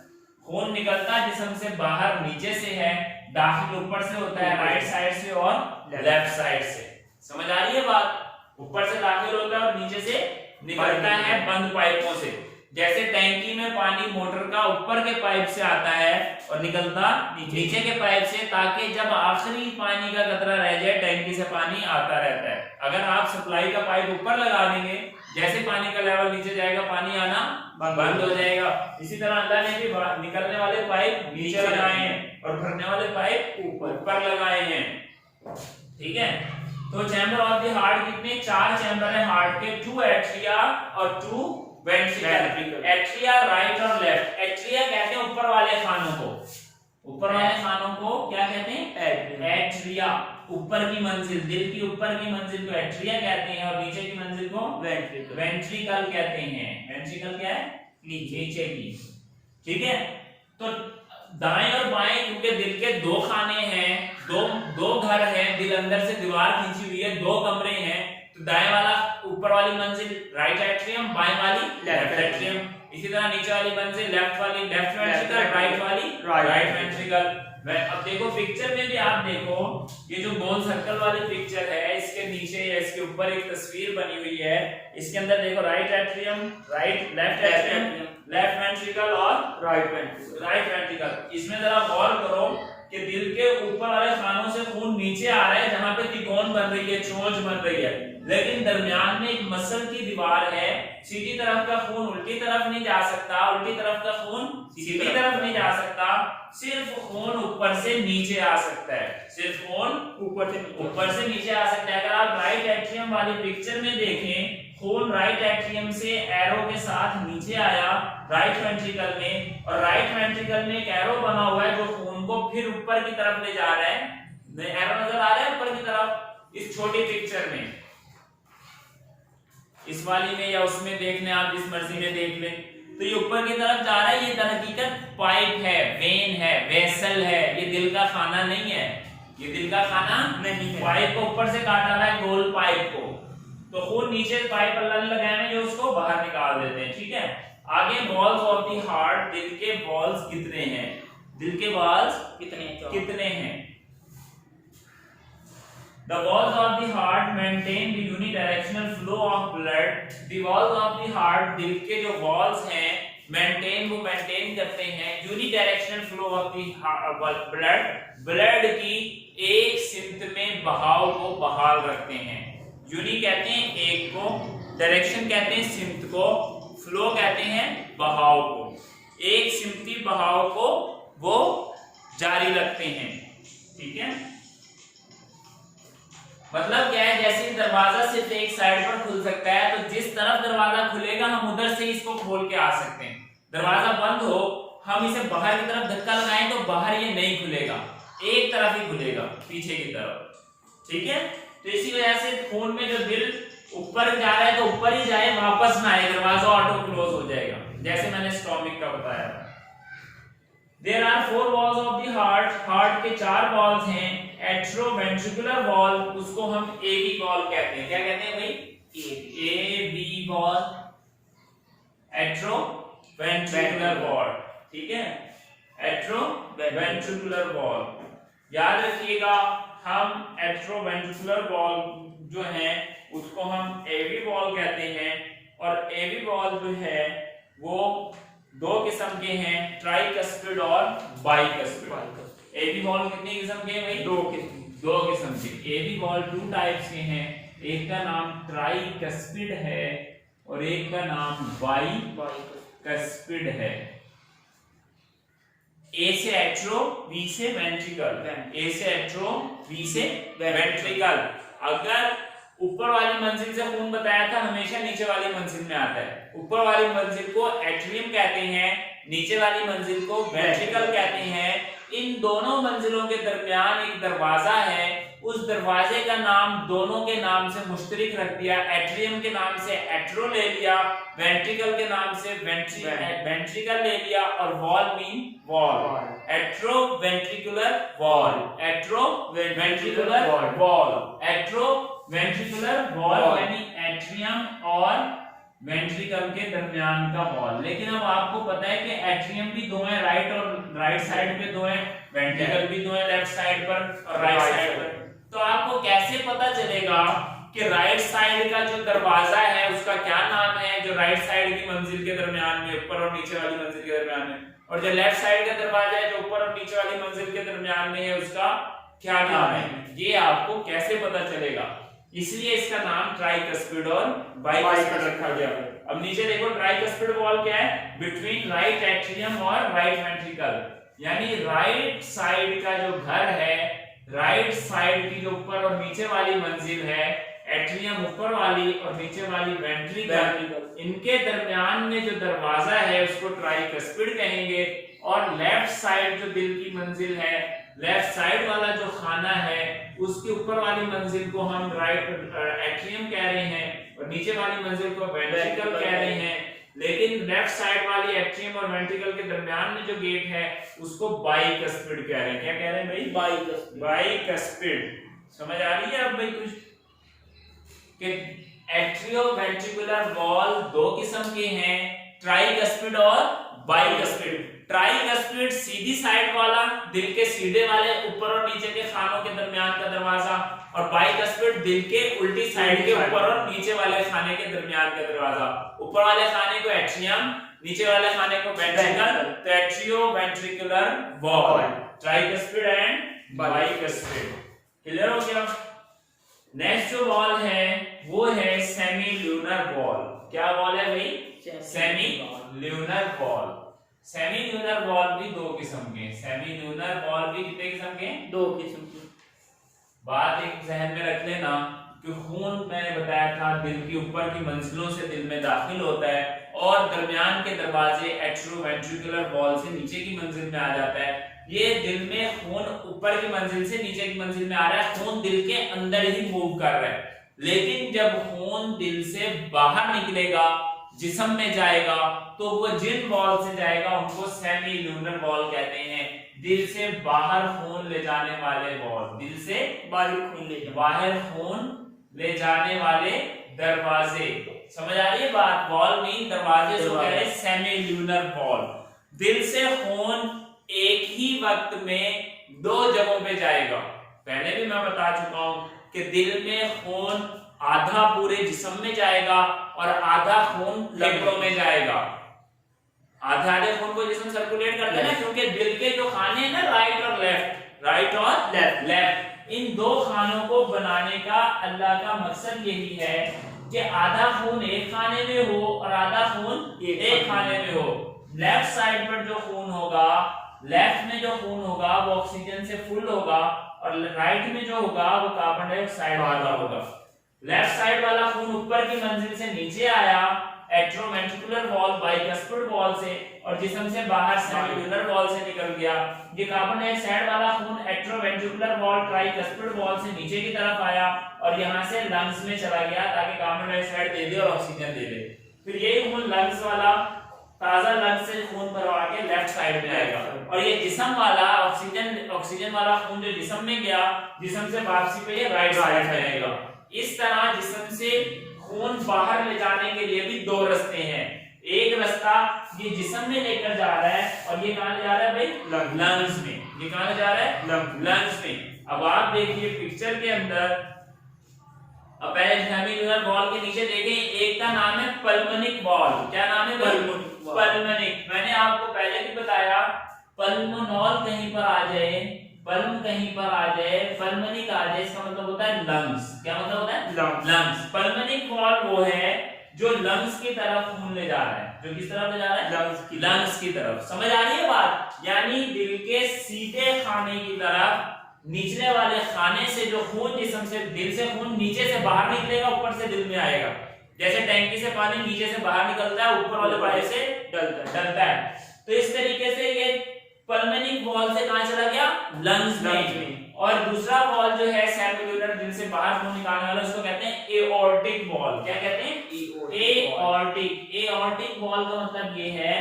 खून निकलता जिस्म से बाहर नीचे से है, दाखिल ऊपर से होता है, राइट साइड से और लेफ्ट साइड से। समझ आ रही है बात? ऊपर से दाखिल होता है और नीचे से निकलता है बंद पाइपों से। जैसे टैंकी में पानी मोटर का ऊपर के पाइप से आता है और निकलता नीचे के पाइप से, ताकि जब आखिरी पानी का कतरा रह जाए टैंकी से पानी आता रहता है। अगर आप सप्लाई का पाइप ऊपर लगा देंगे, जैसे पानी का लेवल नीचे जाएगा पानी आना बंद हो जाएगा। इसी तरह अल्लाह ने भी निकलने वाले पाइप नीचे लगाए हैं और भरने वाले पाइप ऊपर लगाए हैं। ठीक है? तो चैम्बर ऑफ द हार्ट कितने? 4 चैम्बर है हार्ट के, 2 एट्रिया और 2 वेंट्रिकल। एट्रिया राइट और लेफ्ट। एट्रिया कहते हैं ऊपर वाले खानों को, ऊपर वाले खानों को क्या कहते हैं? एट्रिया। ऊपर की मंजिल, दिल की ऊपर की मंजिल को एट्रिया कहते हैं, और नीचे की मंजिल को वेंट्रिकल कहते हैं। वेंट्रिकल क्या है? नीचे की। ठीक है? तो दाएं और बाएं, क्योंकि दिल के 2 खाने हैं, दो घर हैं, दिल अंदर से दीवार खींची हुई है, 2 कमरे हैं, तो दाएं वाला ऊपर वाली मंजिल राइट एट्रियम, बाएं वाली लेफ्ट एट्रियम। इसी तरह नीचे वाली मंजिल लेफ्ट वाली लेफ्ट वेंट्रिकल, राइट वाली राइट वेंट्रिकल। अब देखो पिक्चर में भी आप देखो, ये जो गोल सर्कल वाली पिक्चर है, इसके नीचे नीचे या इसके ऊपर एक तस्वीर बनी हुई है। इसके अंदर देखो right atrium, left atrium, left ventricle और राइट वेंट्रिकल। इसमें जरा गौर करो कि दिल के ऊपर वाले खानों से खून नीचे आ रहा है जहां पे तिकोन बन रही है, चोंच बन रही है, लेकिन दरमियान में एक मसल की दीवार है। सीधी तरफ का खून उल्टी तरफ नहीं जा सकता, उल्टी तरफ का खून सीधी तरफ नहीं जा सकता, सिर्फ खून ऊपर से नीचे आ सकता है, सिर्फ खून ऊपर से नीचे आ सकता है। अगर आप राइट एट्रियम वाली पिक्चर में देखें, खून राइट एट्रियम से एरो के साथ नीचे आया राइट वेंट्रिकल में, और राइट वेंट्रिकल में एक एरो बना हुआ है जो खून को फिर ऊपर की तरफ ले जा रहा है। एरो नजर आ रहा है ऊपर की तरफ इस छोटी पिक्चर में, इस वाली में या उसमें देख लें आप, जिस मर्जी में देख लें, तो ये ऊपर की तरफ जा रहा है। ये दरहकीकत पाइप है, वेन है, वेसल है, ये दिल का खाना नहीं है, ये दिल का खाना नहीं है। पाइप को ऊपर से काटा हुआ है, गोल पाइप को, तो खून नीचे पाइप लगाए हैं जो उसको बाहर निकाल देते हैं, ठीक है। आगे वॉल्स ऑफ द हार्ट, दिल के वॉल्स कितने हैं, दिल के वॉल्स कितने हैं। The walls of the heart maintain the unidirectional flow of blood. The walls of the heart, दिल के जो walls हैं वो maintain करते हैं unidirectional flow of the blood, blood की एक सिमत में बहाव को बहाल रखते हैं। यूनि कहते हैं एक को, डायरेक्शन कहते हैं सिमत को, फ्लो कहते हैं बहाव को। एक सिमती बहाव को वो जारी रखते हैं, ठीक है। मतलब क्या है, जैसे दरवाजा सिर्फ एक साइड पर खुल सकता है, तो जिस तरफ दरवाजा खुलेगा हम उधर से इसको खोल के आ सकते हैं। दरवाजा बंद हो, हम इसे बाहर की तरफ धक्का लगाएं तो बाहर ये नहीं खुलेगा, एक तरफ ही खुलेगा, पीछे की तरफ, ठीक है। तो इसी वजह से खून में जो दिल ऊपर जा रहा है तो ऊपर ही जाए, वापस ना आए, दरवाजा ऑटो क्लोज हो जाएगा, जैसे मैंने स्टोमिक का बताया था। There are 4 walls of the heart. Heart के 4 वॉल्स हैं। एट्रोवेंट्रिकुलर वॉल, उसको हम एबी वॉल कहते हैं। क्या कहते हैं भाई? एबी वॉल, एट्रोवेंट्रिकुलर वॉल, ठीक है। एट्रोवेंट्रिकुलर वॉल, याद रखिएगा, हम एट्रोवेंट्रिकुलर वॉल जो है उसको हम एबी वॉल कहते हैं, और एबी वॉल जो है वो 2 किस्म के हैं, ट्राइकस्पिड और बाइकस्पिड। एबी वॉल कितने किस्म के हैं भाई? 2 किस्म के। एबी वॉल 2 टाइप्स के हैं, एक का नाम ट्राइकस्पिड है और एक का नाम बाइकस्पिड है। ए से एट्रो, बी से वेंट्रिकल, ए से एट्रो, बी से वेंट्रिकल। अगर ऊपर वाली मंजिल से खून बताया था, हमेशा नीचे वाली मंजिल में आता है। ऊपर वाली मंजिल को एट्रियम कहते हैं, नीचे वाली मंजिल को वेंट्रिकल कहते हैं। इन दोनों मंजिलों के दरमियान एक दरवाजा है, उस दरवाजे का नाम दोनों के नाम से मुश्तरिक रख दिया। एट्रियम के नाम से एट्रो ले लिया, वेंट्रिकल के नाम से वेंट्रिकल ले लिया, और wall mean wall. Atrioventricular wall, atrioventricular wall, atrioventricular wall यानी एट्रियम और वेंट्रिकल के दरमियान का वॉल। लेकिन अब आपको पता है कि एट्रियम भी 2 है, राइट और राइट साइड पे 2 है, वेंट्रिकल भी 2 है, लेफ्ट साइड पर और राइट साइड पर। तो आपको कैसे पता चलेगा कि राइट साइड का जो दरवाजा है उसका क्या नाम है, जो राइट साइड की मंजिल के दरमियान में, ऊपर और नीचे वाली मंजिल के दरमियान में, और जो लेफ्ट साइड का दरवाजा है जो ऊपर और नीचे वाली मंजिल के दरमियान में है, उसका क्या नाम है? ये आपको कैसे पता चलेगा? इसलिए इसका नाम ट्राइकस्पिड और बाइकस्पिड रखा गया। अब नीचे देखो, ट्राइकस्पिड वॉल क्या है? बिटवीन राइट एट्रियम और राइट वेंट्रिकल, यानी राइट साइड का जो घर है, राइट साइड की जो ऊपर और नीचे वाली मंजिल है, एट्रियम ऊपर वाली और नीचे वाली वेंट्रिकल, इनके दरमियान में जो दरवाजा है उसको ट्राइकस्पिड कहेंगे। और लेफ्ट साइड जो दिल की मंजिल है, लेफ्ट साइड वाला जो खाना है, उसके ऊपर वाली मंजिल को हम राइट एट्रियम कह रहे हैं और नीचे वाली मंजिल को वेंट्रिकल कह रहे हैं। लेकिन लेफ्ट साइड वाली एट्रियम और वेंट्रिकल के दरमियान में जो गेट है उसको बाइकस्पिड कह रहे हैं। क्या कह रहे हैं भाई? बाइकस्पिड। समझ आ रही है अब भाई कुछ? कि एट्रियोवेंट्रिकुलर वॉल 2 किस्म के हैं, ट्राइकस्पिड और बाइकस्पिड। ट्राइकस्पिड सीधी साइड वाला, दिल के सीधे वाले ऊपर और नीचे के खानों के दरमियान का दरवाजा, और बाइकस्पिड दिल के उल्टी साइड के ऊपर और नीचे वाले खाने के दरमियान का दरवाजा। ऊपर वाले खाने को एट्रियम, नीचे वाले खाने को वेंट्रिकल, तो atrio ventricular wall, tricuspid and bicuspid. Clear हो गया? नेक्स्ट जो वॉल है वो है सेमी ल्यूनर वॉल। क्या वॉल है भाई? Semi lunar wall. Semi lunar wall भी दो किस्म के, सेमी ल्यूनर वॉल भी कितने किस्म के? दो किस्म के। बात एक जहन में रख लेना कि खून मैंने बताया था दिल की ऊपर की मंजिलों से दिल में दाखिल होता है और दरमियान के दरवाजे एट्रोवेंट्रिकुलर वॉल से नीचे की मंजिल में आ जाता है। ये दिल में खून ऊपर की मंजिल से नीचे की मंजिल में आ रहा है, खून दिल के अंदर ही मूव कर रहा है। लेकिन जब खून दिल से बाहर निकलेगा, जिस्म में जाएगा, तो वो जिन वॉल से जाएगा उनको सेमी ल्यूनर वॉल कहते हैं। दिल से बाहर खून ले जाने वाले वॉल, दिल से बाहर खून ले जाने वाले दरवाजे। समझ आ रही है बात? वॉल मीन दरवाजे, सो कह रहे हैं सेमी ल्यूनर वॉल। दिल से खून एक ही वक्त में दो जगहों पे जाएगा। पहले भी मैं बता चुका हूं कि दिल में खून आधा पूरे जिस्म में जाएगा और आधा खून फेफड़ों में जाएगा। आधे खून को जिस्म सर्कुलेट करते हैं ना, क्योंकि दिल के जो खाने हैं ना, राइट और लेफ्ट, इन दो खानों को बनाने का अल्लाह का मकसद यही है कि आधा खून एक खाने में हो और आधा खून एक खाने में हो। लेफ्ट साइड पर जो खून होगा, लेफ्ट में जो खून होगा वो ऑक्सीजन से फुल होगा और राइट में जो होगा वो कार्बन डाइऑक्साइड वाला होगा। लेफ्ट साइड वाला खून ऊपर की मंजिल से नीचे आया एट्रोवेंट्रिकुलर वॉल बाइकस्पिड वॉल से और जिस्म से बाहर सेमिल्यूनर वॉल से निकल गया। ये कार्बन डाइऑक्साइड वाला खून एट्रोवेंट्रिकुलर वॉल ट्राइकस्पिड वॉल से नीचे की तरफ आया और यहां से लंग्स में चला गया ताकि कार्बन डाइऑक्साइड दे दे और ऑक्सीजन दे दे। फिर यही खून लंग्स वाला ताजा लंग्स से खून भरवा के लेफ्ट साइड में आएगा और ये जिस्म वाला ऑक्सीजन वाला खून जो जिस्म में गया, जिस्म से वापसी पे ये राइट साइड में आएगा। इस तरह जिस्म से खून बाहर ले जाने के लिए भी दो रास्ते हैं। एक रास्ता ये जिस्म में लेकर जा रहा है और ये कहां ले जा रहा है भाई? लंग्स में। ये कहां ले जा रहा है? लंग्स में। अब आप देखिए पिक्चर के अंदर, अब पहले सेमिल्यूनर वॉल के नीचे देखें, एक का नाम है पल्मोनिक वॉल। क्या नाम है? पल्मोनिक। मैंने आपको पहले भी बताया, पल्मोनॉल कहीं पर आ जाए, पल्म कहीं पर आ जाए, पल्मोनिक आ जाए, इसका मतलब होता है लंग्स। क्या मतलब होता है? लंग्स। पल्मोनिक वॉल वो है जो लंग्स की तरफ खून ले जा रहा है। जो किस तरफ ले जा रहा है? लंग्स की तरफ। समझ आ रही है बात? यानी दिल के सीधे खाने की तरफ, निचले वाले खाने से जो खून जिस्म से, दिल से खून नीचे से बाहर निकलेगा, ऊपर से दिल में आएगा। जैसे टैंकी से पानी नीचे से बाहर निकलता है, ऊपर वाले पाइप से डलता है। तो इस तरीके से ये पल्मोनिक वॉल से कहां चला गया? लंग्स में। और दूसरा वॉल जो है सेमिल्यूनर, दिल से बाहर खून निकालने वाला, उसको कहते हैं एओर्टिक वॉल। क्या कहते हैं? एओर्टिक। एओर्टिक वॉल का मतलब ये है,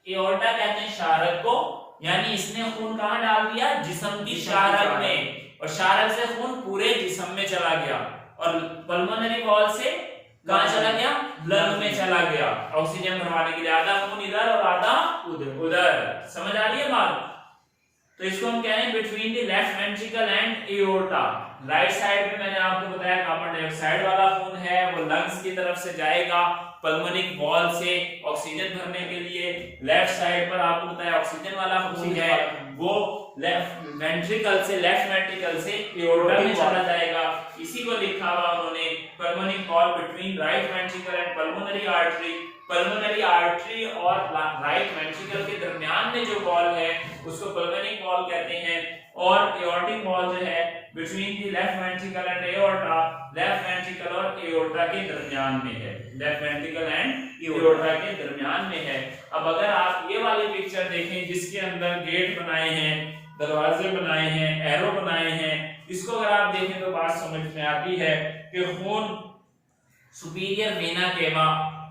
एओर्टा कहते हैं शारक को, यानी इसने खून कहां डाल दिया? जिस्म की शारक में, और शारक से खून पूरे जिस्म में चला गया। और पल्मोनरी वॉल से कहां चला गया? लंग में चला गया ऑक्सीजन भरवाने के लिए। आधा खून इधर और आधा उधर। समझ आ रही है बात? तो इसको हम कह रहे हैं between the left ventricle and aorta. Right side पे मैंने आपको बताया कार्बन डाइऑक्साइड वाला खून है, वो लंग्स की तरफ से जाएगा पल्मोनिक वॉल से ऑक्सीजन भरने के लिए। लेफ्ट साइड पर आपको बताया ऑक्सीजन वाला खून है, वो लेफ्ट वेंट्रिकल से एओर्टा में चला जाएगा। इसी को लिखा हुआ उन्होंने pulmonic wall between right ventricle and pulmonary artery. Pulmonary artery और राइट वेंट्रिकल के दरमियान में जो वॉल है उसको पल्मोनिक वॉल कहते हैं। और एओर्टिक वॉल जो है between the left ventricle and aorta, left ventricle और एओर्टा के दरमियान में है। लेफ्ट वेंट्रिकल एंड एओर्टा के दरमियान में है। अब अगर आप ये वाली पिक्चर देखें जिसके अंदर गेट बनाए हैं, दरवाजे बनाए हैं, एरो बनाए हैं, इसको अगर आप देखें तो बात समझ में आती है कि खून सुपीरियर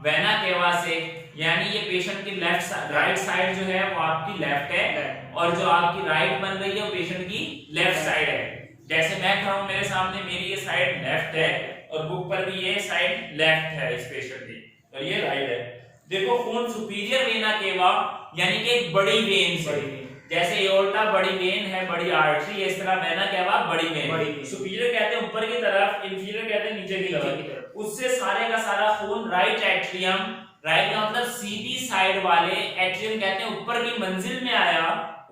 वेना केवा से, यानी ये पेशेंट की राइट साइड जो है वो आपकी लेफ्ट है और जो आपकी राइट बन रही है वो पेशेंट की लेफ्ट साइड है। जैसे मैं खड़ा हूं, मेरे सामने मेरी ये साइड लेफ्ट है और बुक पर भी ये साइड लेफ्ट है इस पेशेंट की और ये राइट है। देखो खून सुपीरियर वेना केवा यानी कि एक बड़ी वेन से, जैसे एओर्टा बड़ी वेन है, बड़ी आर्टरी, इस तरह वेना क्या हुआ, बड़ी वेन। सुपीरियर कहते हैं ऊपर की तरफ, इंफीरियर कहते हैं नीचे की तरफ। उससे सारे का सारा खून राइट एट्रियम, राइट का मतलब सीधी साइड वाले, एट्रियम कहते हैं ऊपर की मंजिल में आया,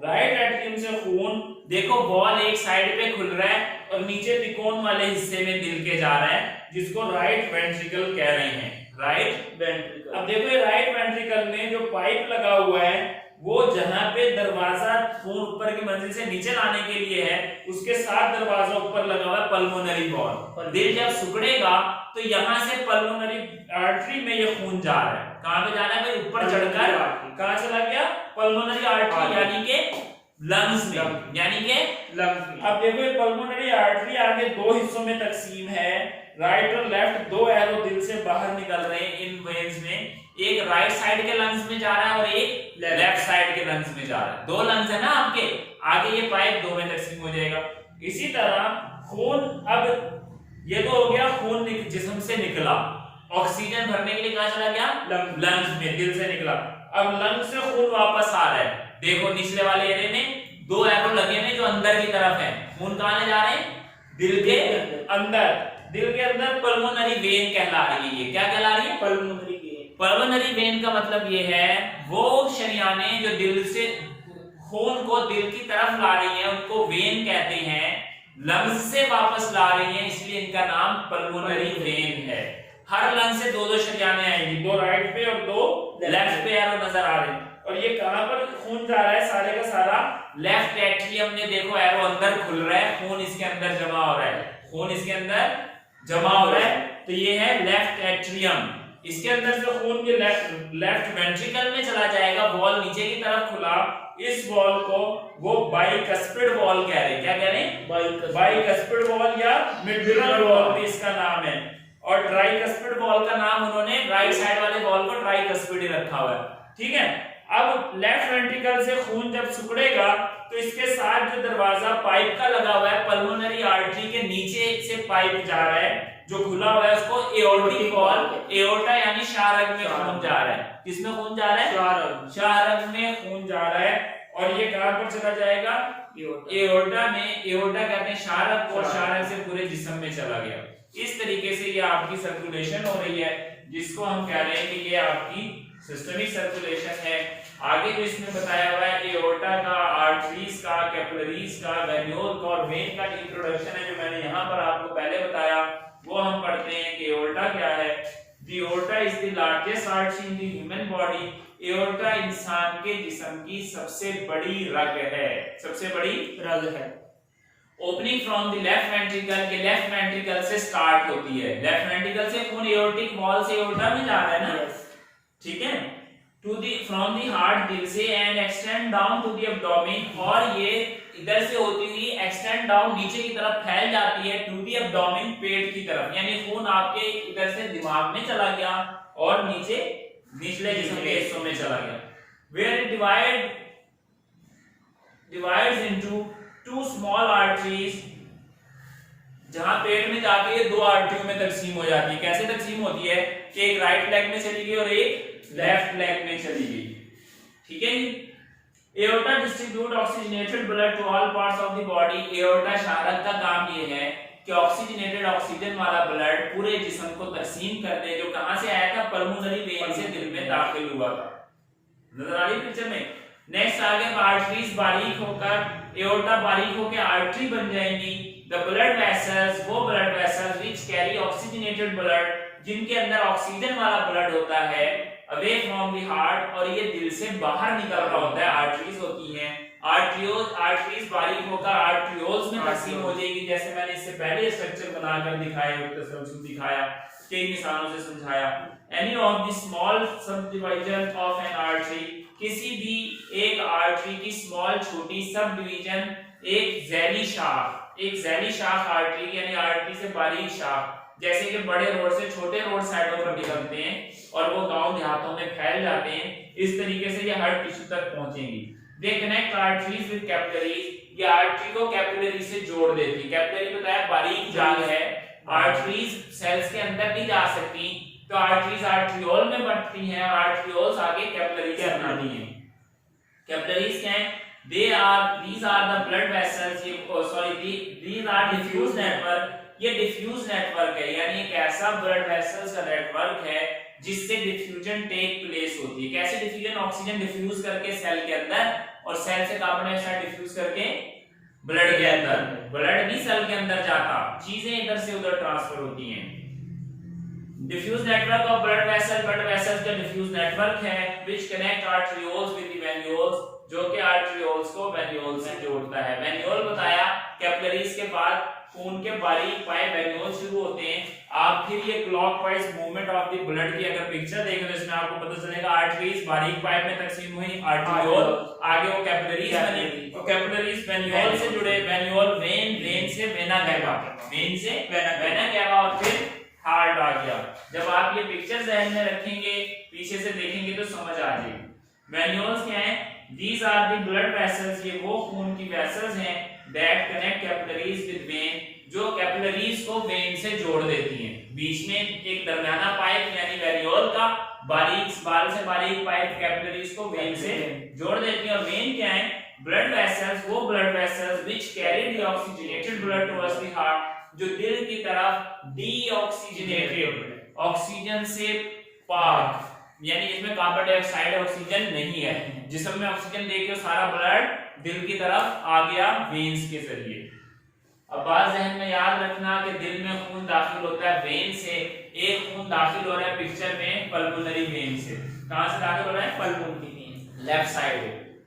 राइट एट्रियम से खून देखो वॉल एक साइड पे खुल रहा है और नीचे त्रिकोण वाले हिस्से में दिल के जा रहा है, जिसको राइट वेंट्रिकल कह रहे हैं, राइट वेंट्रिकल। अब देखो ये राइट वेंट्रिकल में जो पाइप लगा हुआ है वो जहां पे दरवाजा खून ऊपर की मंजिल से नीचे लाने के लिए है, उसके साथ दरवाजा ऊपर लगा हुआ है पल्मोनरी वॉल। दिल जब सिकुड़ेगा तो यहाँ से पल्मोनरी आर्टरी में ये खून जा रहा है, कहां पे जाना है भाई, ऊपर चढ़कर कहां चला गया, पल्मोनरी आर्टरी यानी के लंग्स में, यानी के लंग्स में। अब देखो ये पल्मोनरी आर्टरी आगे दो हिस्सों में तकसीम है, राइट और लेफ्ट, दो एरो दिल से बाहर निकल रहे हैं इन वेन्स में, एक राइट साइड के लंग्स में जा रहा है और एक लेफ्ट साइड के लंग्स में जा रहा है। दो लंग्स है ना आपके, आगे ये पाइप दो में तकसीम हो जाएगा। इसी तरह खून, अब ये तो हो गया खून जिस्म से निकला, ऑक्सीजन भरने के लिए कहां चला गया, लंग्स में, दिल से निकला। अब लंग्स से खून वापस आ रहा है, देखो निचले वाले एरिया में दो एरो लगे हैं जो अंदर की तरफ है, खून कहां जा रहे हैं, दिल के अंदर। दिल के अंदर पल्मोनरी वेन कहला रही है, ये क्या कहला रही है, पल्मोनरी वेन। पल्मोनरी वेन का मतलब ये है वो शरियानें जो दिल से खून को दिल की तरफ ला रही हैं उनको वेन कहते हैं, लंग्स से वापस ला रही हैं इसलिए इनका नाम पल्मोनरी वेन है। हर लंग से दो दो शरियानें आएंगी, दो राइट पे और दो लेफ्ट पे एरो नजर आ रहे हैं। और ये कहां पर खून जा रहा है, सारे का सारा लेफ्ट एट्रियम में, देखो एरो अंदर खुल रहा है, खून इसके अंदर जमा हो रहा है, खून इसके अंदर जमा हो रहा है, तो ये है लेफ्ट एट्रियम। इसके अंदर से खून के लेफ्ट वेंट्रिकल में चला जाएगा, वॉल नीचे की तरफ खुला, इस वॉल को वो बाइकस्पिड वॉल कह रहे हैं, क्या कह रहे हैं, बाइकस्पिड वॉल या मिडविलर वॉल भी इसका नाम है। और ट्राइकस्पिड वॉल का नाम उन्होंने राइट साइड वाले वॉल को ट्राइकस्पिड ही रखा हुआ है, ठीक है। अब लेफ्ट वेंट्रिकल से खून जब सिकुड़ेगा तो इसके साथ जो दरवाजा पाइप का लगा हुआ है, पल्मोनरी आर्टरी के नीचे से पाइप जा रहा है जो खुला हुआ है, उसको एओर्टिक वॉल, एओर्टा यानी शाहरग में खून जा रहा है, किसमें खून जा रहा है, शाहरग में खून जा रहा है। और ये कहां पर चला जाएगा, एओर्टा में, एओर्टा कहते हैं शाहरग को, शाहरग से पूरे जिस्म में चला गया। इस तरीके से ये आपकी सर्कुलेशन हो रही है, जिसको हम कह रहे हैं कि ये आपकी सिस्टमिक सर्कुलेशन है। आगे जो इसमें बताया हुआ है एओर्टा का, आर्टरीज का, कैपिलरीज का, वेन्यूल का और वेन का इंट्रोडक्शन है जो मैंने यहाँ पर आपको पहले बताया, वो हम पढ़ते हैं कि एओर्टा क्या है। The aorta is the largest artery in the human body. Aorta इंसान के जिस्म की सबसे बड़ी रग है, सबसे बड़ी रग है। Opening from the left ventricle, के लेफ्ट वेंट्रिकल से स्टार्ट होती है, लेफ्ट वेंट्रिकल से खून एओर्टिक वॉल से एओर्टा में जा रहा है ना, ठीक है, to the from the heart, दिल से, and extend down to the abdomen, और ये इधर से होती हुई एक्सटेंड डाउन नीचे की तरफ फैल जाती है, टू दी एब्डोमेन, पेट की तरफ, यानी खून आपके इधर से दिमाग में चला गया और नीचे निचले जिस्म के हिस्सों में चला गया। Where it divides into two small arteries, जहां पेट में जाके ये दो आर्टरियों में तकसीम हो जाती है। कैसे तकसीम होती है कि एक राइट लेग में चली गई और एक लेफ्ट लेग में चली गई, ठीक है जी। Aorta distribute oxygenated blood to all parts of the body. Aorta शाहरग का काम ये है कि ऑक्सीजनेटेड, ऑक्सीजन वाला ब्लड पूरे जिस्म को तकसीम कर दे, जो कहां से आया था, पल्मोनरी वेन से दिल में दाखिल हुआ था। नजर आ रही पिक्चर में। नेक्स्ट आगे आर्टरीज बारीक होकर, एओर्टा बारीक होकर आर्टरी बन जाएंगी। द ब्लड वेसल्स, वो blood vessels which carry oxygenated blood, जिनके अंदर ऑक्सीजन वाला ब्लड होता है, अवे फ्रॉम द हार्ट, और ये दिल से बाहर निकल रहा होता है, आर्टरीज होती हैं। आर्टरीज बारीक होकर आर्ट्रियोल्स में तकसीम हो जाएगी, जैसे मैंने इससे पहले स्ट्रक्चर बनाकर दिखाया, कई मिसालों से समझाया। Any of the small subdivision of N artery, किसी भी एक आर्टरी की स्मॉल छोटी सब डिवीजन, एक झैली शाख आर्टरी यानी आर्टरी से बारीक शाख, जैसे कि बड़े रोड से छोटे रोड साइडों पर निकलते हैं और वो गांव देहातों में फैल जाते हैं, इस तरीके से ये हर टिश्यू तक पहुंचेंगी। They connect arteries with capillaries, ये आर्टरी को कैपिलरी से जोड़ देती है। कैपिलरी बताया बारीक जाल है, आर्टरीज सेल्स के अंदर नहीं जा सकती, तो आर्टरीज आर्ट्रियोल में बढ़ती हैं और आर्ट्रियोल्स आगे कैपिलरी से बनाती हैं। कैपिलरीज क्या है? these are the blood vessels, these are diffuse network। ये डिफ्यूज नेटवर्क है, यानी एक ऐसा ब्लड वेसल्स का नेटवर्क है जिससे डिफ्यूजन टेक प्लेस होती है। कैसे डिफ्यूजन? ऑक्सीजन डिफ्यूज करके सेल के अंदर और सेल से कार्बन डाइऑक्साइड डिफ्यूज करके ब्लड के अंदर। ब्लड नहीं सेल के अंदर जाता, चीजें इधर से उधर ट्रांसफर होती हैं। Diffuse network of blood vessels का डिफ्यूज नेटवर्क है which connect arterioles with the venules, जो कि आर्टरियोल्स को वेन्यूल से जोड़ता है। वेन्यूल बताया, कैपिलरीज के बाद खून के बारीक पाइप वेन्यूल शुरू होते हैं। आप फिर ये clockwise movement of the blood की अगर पिक्चर देखें तो इसमें आपको पता चलेगा आर्टरीज बारीक पाइप में तकसीम हुई, आर्टरियोल आगे वो कैपिलरीज बनी, तो कैपिलरीज वेन्यूल से जुड़े, वेन्यूल वेन से वेना कैवा, वेन से वेना कैवा और फिर हार्ट आ गया। जब आप ये पिक्चर ज़हन में रखेंगे, पीछे से देखेंगे तो समझ आ जाएगी। वेन्यूल्स क्या हैं? These are the blood vessels, ये वो खून की वेसल्स हैं that connect capillaries with vein, जो कैपिलरीज को वेन से जोड़ देती हैं। बीच में एक दरमियाना पाइप यानी वेन्यूल का बाल से बारीक पाइप कैपिलरीज को वेन से जोड़ देती है। और वेन क्या है? ब्लड वेसल्स, वो blood vessels which carry the oxygenated blood towards the heart, जो दिल की तरफ डीऑक्सीजनेटेड, ऑक्सीजन से पाक, यानी इसमें कार्बन डाइऑक्साइड ऑक्सीजन नहीं है, जिस्म में ऑक्सीजन देके सारा ब्लड दिल की तरफ आ गया वेन्स के जरिए। अब बात ज़हन में याद रखना कि दिल में खून दाखिल होता है वेन से। एक खून दाखिल हो रहा है पिक्चर में पल्मोनरी वेन से। कहां से दाखिल हो रहा है? Pulmonary vein, left side.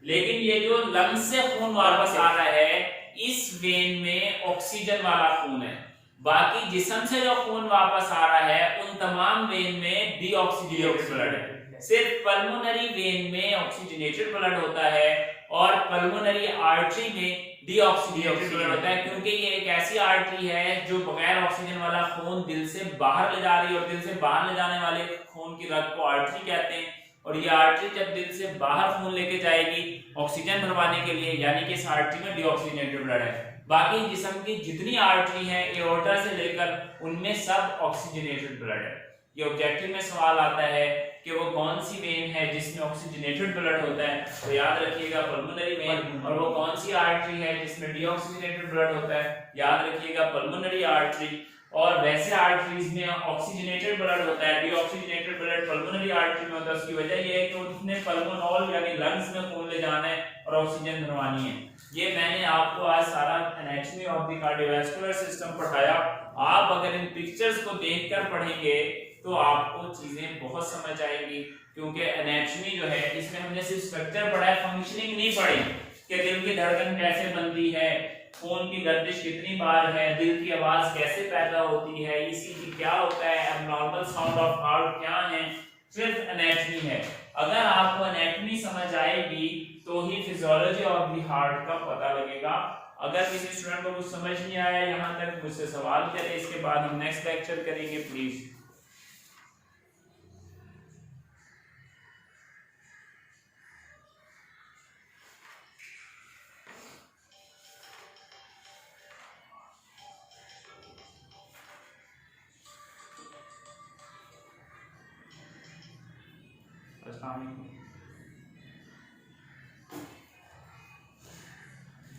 लेकिन ये जो लंग्स से खून वापस आ रहा है, इस वेन में ऑक्सीजन वाला खून है। बाकी जिस्म से जो खून वापस आ रहा है उन तमाम वेन में डीऑक्सीजनेटेड ब्लड है। सिर्फ पल्मोनरी वेन में ऑक्सीजनेटेड ब्लड होता है और पल्मोनरी आर्टरी में डीऑक्सीजनेटेड ब्लड होता है, क्योंकि ये एक ऐसी आर्टरी है जो बगैर ऑक्सीजन वाला खून दिल से बाहर ले जा रही है, और दिल से बाहर ले जाने वाले खून की रग को आर्टरी कहते हैं। और ये आर्टरी जब दिल से बाहर खून लेके जाएगी ऑक्सीजन भरवाने के लिए, यानी कि इस आर्टरी में डीऑक्सीजनेटेड ब्लड है। बाकी जिस्म की जितनी आर्टरी हैं एओर्टा से लेकर उनमें सब ऑक्सीजनेटेड ब्लड है। ये ऑब्जेक्टिव में सवाल आता है कि वो कौन सी वेन है जिसमें ऑक्सीजनेटेड ब्लड होता है, तो याद रखिएगा पल्मोनरी वेन। और वो कौन सी आर्टरी है जिसमें डीऑक्सीजनेटेड ब्लड होता है, याद रखिएगा पल्मोनरी आर्टरी। और वैसे आर्टरीज में ऑक्सीजनेटेड ब्लड होता है, डीऑक्सीजनेटेड ब्लड पल्मोनरी आर्टरी में होता है। उसकी वजह यह है कि उसने पल्मोनॉल यानी लंग्स में खून ले जाना है और ऑक्सीजन भरवानी है। ये मैंने आपको आज सारा anatomy of the cardiovascular system पढ़ाया। आप अगर इन पिक्चर्स को देखकर पढ़ेंगे तो आपको चीजें बहुत समझ आएंगी, क्योंकि एनाटॉमी जो है इसमें हमने सिर्फ स्ट्रक्चर पढ़ा है, फंक्शनिंग नहीं पढ़ी कि दिल की धड़कन कैसे बनती है, खून की गर्दिश कितनी बार है, दिल की आवाज कैसे पैदा होती है, ईसीजी क्या होता है, एब्नॉर्मल साउंड ऑफ हार्ट क्या है, सिर्फ एनाटॉमी है। अगर आपको एनाटॉमी समझ आएगी तो ही फिजियोलॉजी ऑफ द हार्ट का पता लगेगा। अगर किसी स्टूडेंट को कुछ समझ नहीं आया यहाँ तक, मुझसे सवाल करें, इसके बाद हम नेक्स्ट लेक्चर करेंगे प्लीज।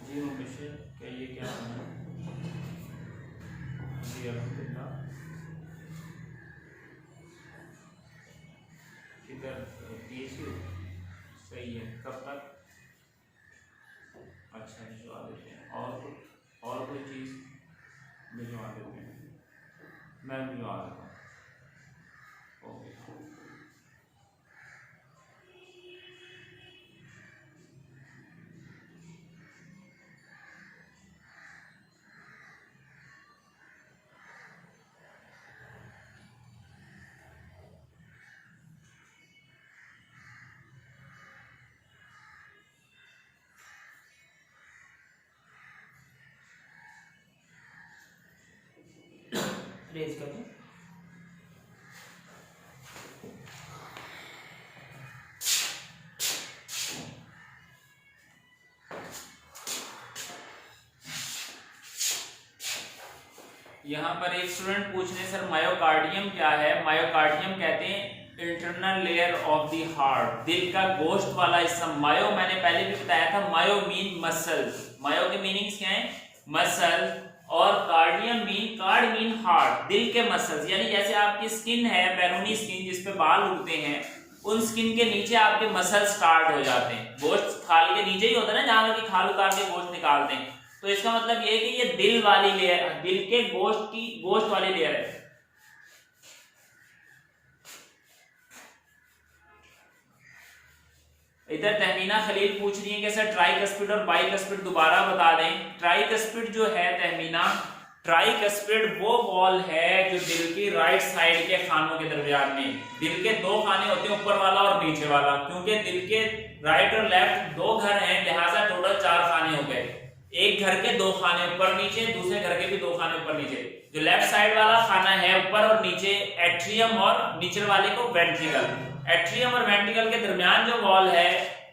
जी मुबशिर, कहिए क्या है? जी अल्हम्दुलिल्लाह। किधर? पीएचडी सही है। कब तक? अच्छा भिजवा देते हैं। और कोई चीज़ भिजवा देते हैं, मैं भिजवा देता हूँ। ओके। रेज कर दूं? यहाँ पर एक स्टूडेंट पूछ रहे सर मायोकार्डियम क्या है? मायोकार्डियम कहते हैं internal layer of the heart, दिल का गोश्त वाला हिस्सा। मायो मैंने पहले भी बताया था, मायो मीन मसल्स, मायो के मीनिंग्स क्या है? मसल। और cardium mean, card mean heart, दिल के मसल्स। यानी जैसे आपकी स्किन है, बैरूनी स्किन जिस पे बाल उगते हैं, उन स्किन के नीचे आपके मसल स्टार्ट हो जाते हैं। गोश्त खाल के नीचे ही होता है ना, जहां की खाल उतार के गोश्त निकालते हैं। तो इसका मतलब ये है कि ये दिल वाली लेयर, दिल के गोश्त की गोश्त वाली लेयर है। इधर तहमीना खलील पूछ रही है कि सर ट्राइकस्पिड और बाइकस्पिड दोबारा बता दें। ट्राइकस्पिड जो है तहमीना, ट्राइकस्पिड वो वॉल है जो दिल की राइट साइड के खानों के दरमियान में, दिल के दो खाने होते हैं, ऊपर वाला और नीचे वाला। क्योंकि दिल के राइट और लेफ्ट दो घर हैं, लिहाजा टोटल 4 खाने हो गए। एक घर के 2 खाने ऊपर नीचे, दूसरे घर के भी 2 खाने ऊपर नीचे। जो लेफ्ट साइड वाला खाना है ऊपर और नीचे एट्रियम, और नीचे वाले को वेंट्रिकल। एट्रियम और वेंट्रिकल के दरमियान जो वॉल है,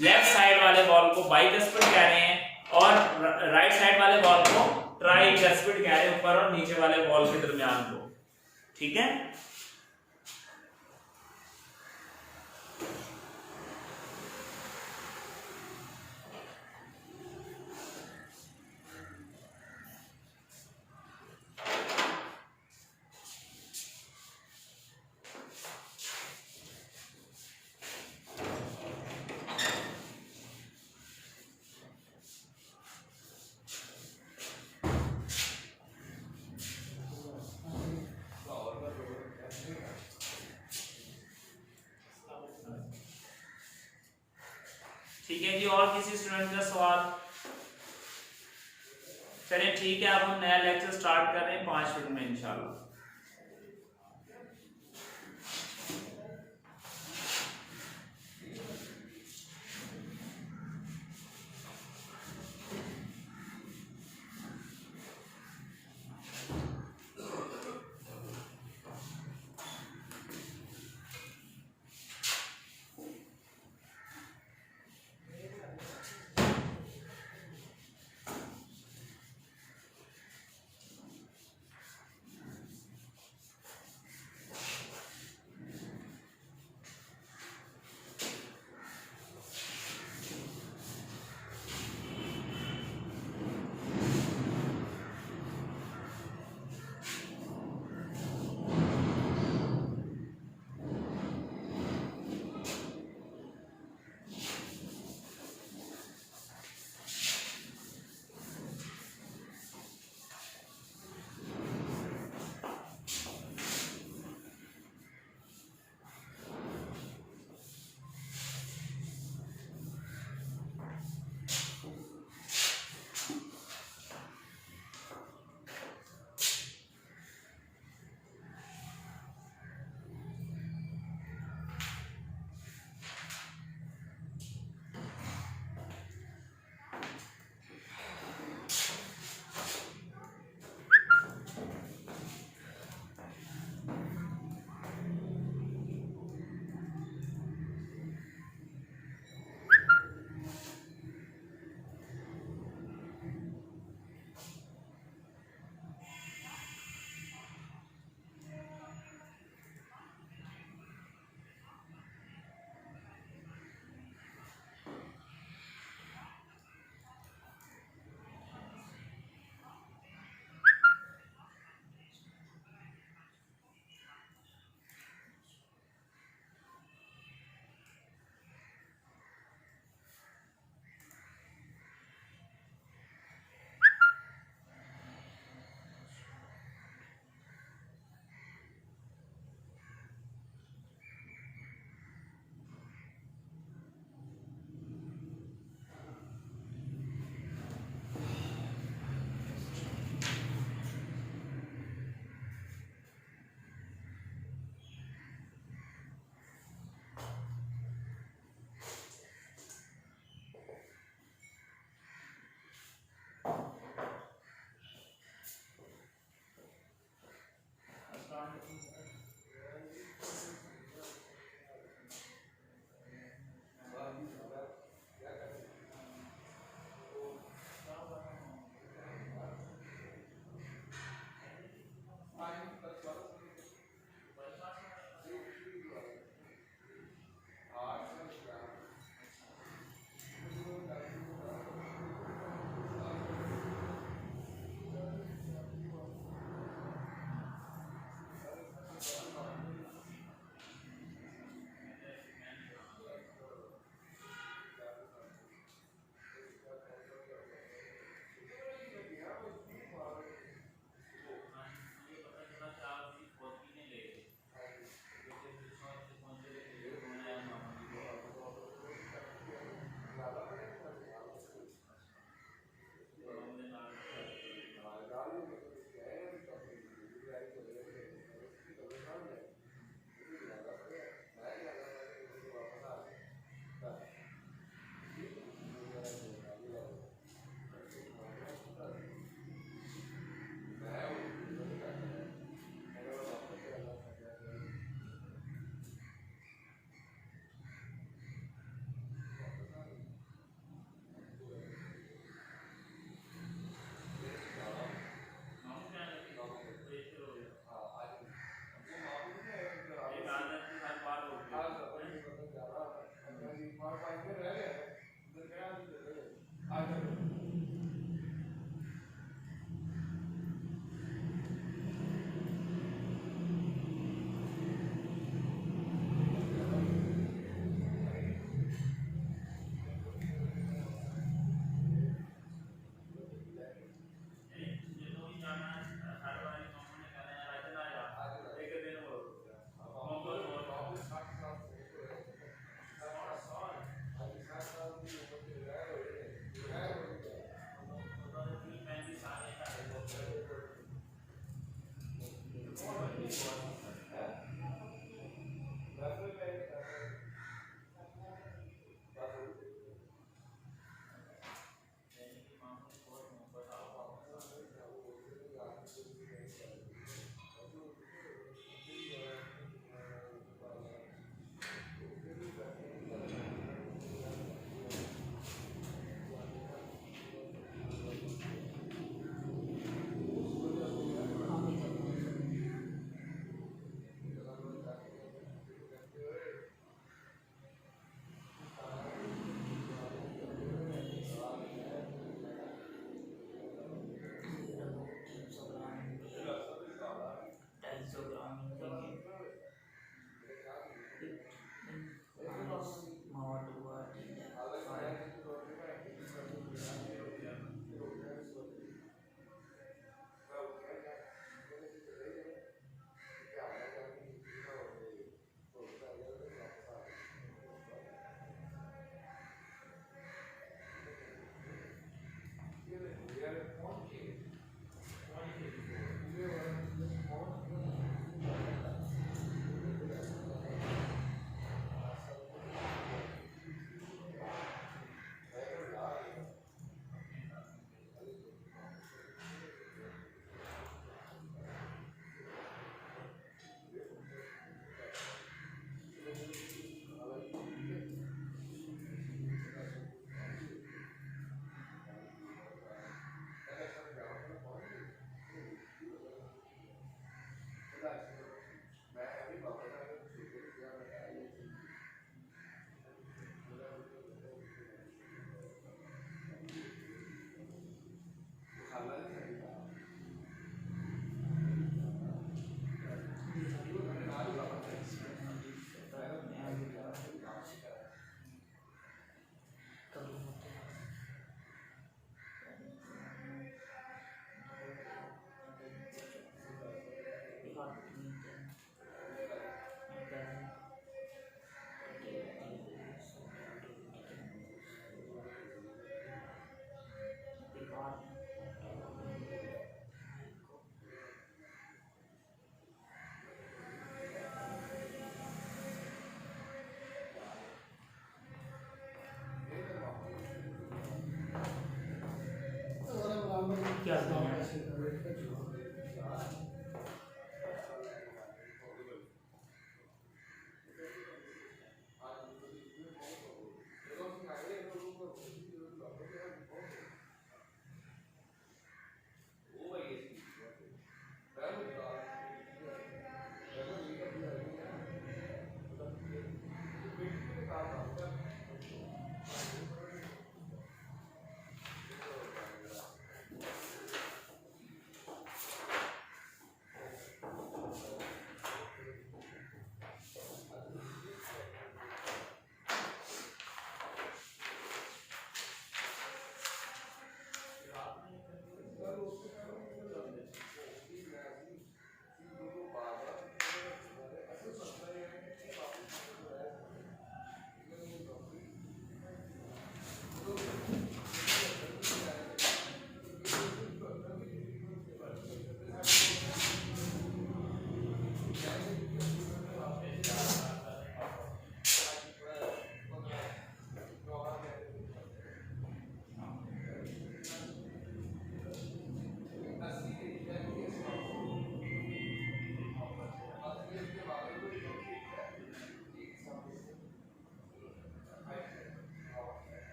लेफ्ट साइड वाले वॉल को बाइकस्पिड कह रहे हैं, और राइट साइड वाले वॉल को ट्राइकस्पिड कह रहे हैं, ऊपर और नीचे वाले वॉल के दरमियान को। ठीक है। ठीक है जी, और किसी स्टूडेंट का सवाल? चलिए ठीक है, अब हम नया लेक्चर स्टार्ट कर रहे हैं 5 मिनट में इंशाल्लाह।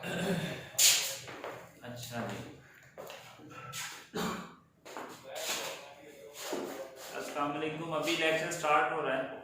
अच्छा जी, अस्सलाम वालेकुम। अभी लेक्चर स्टार्ट हो रहा है।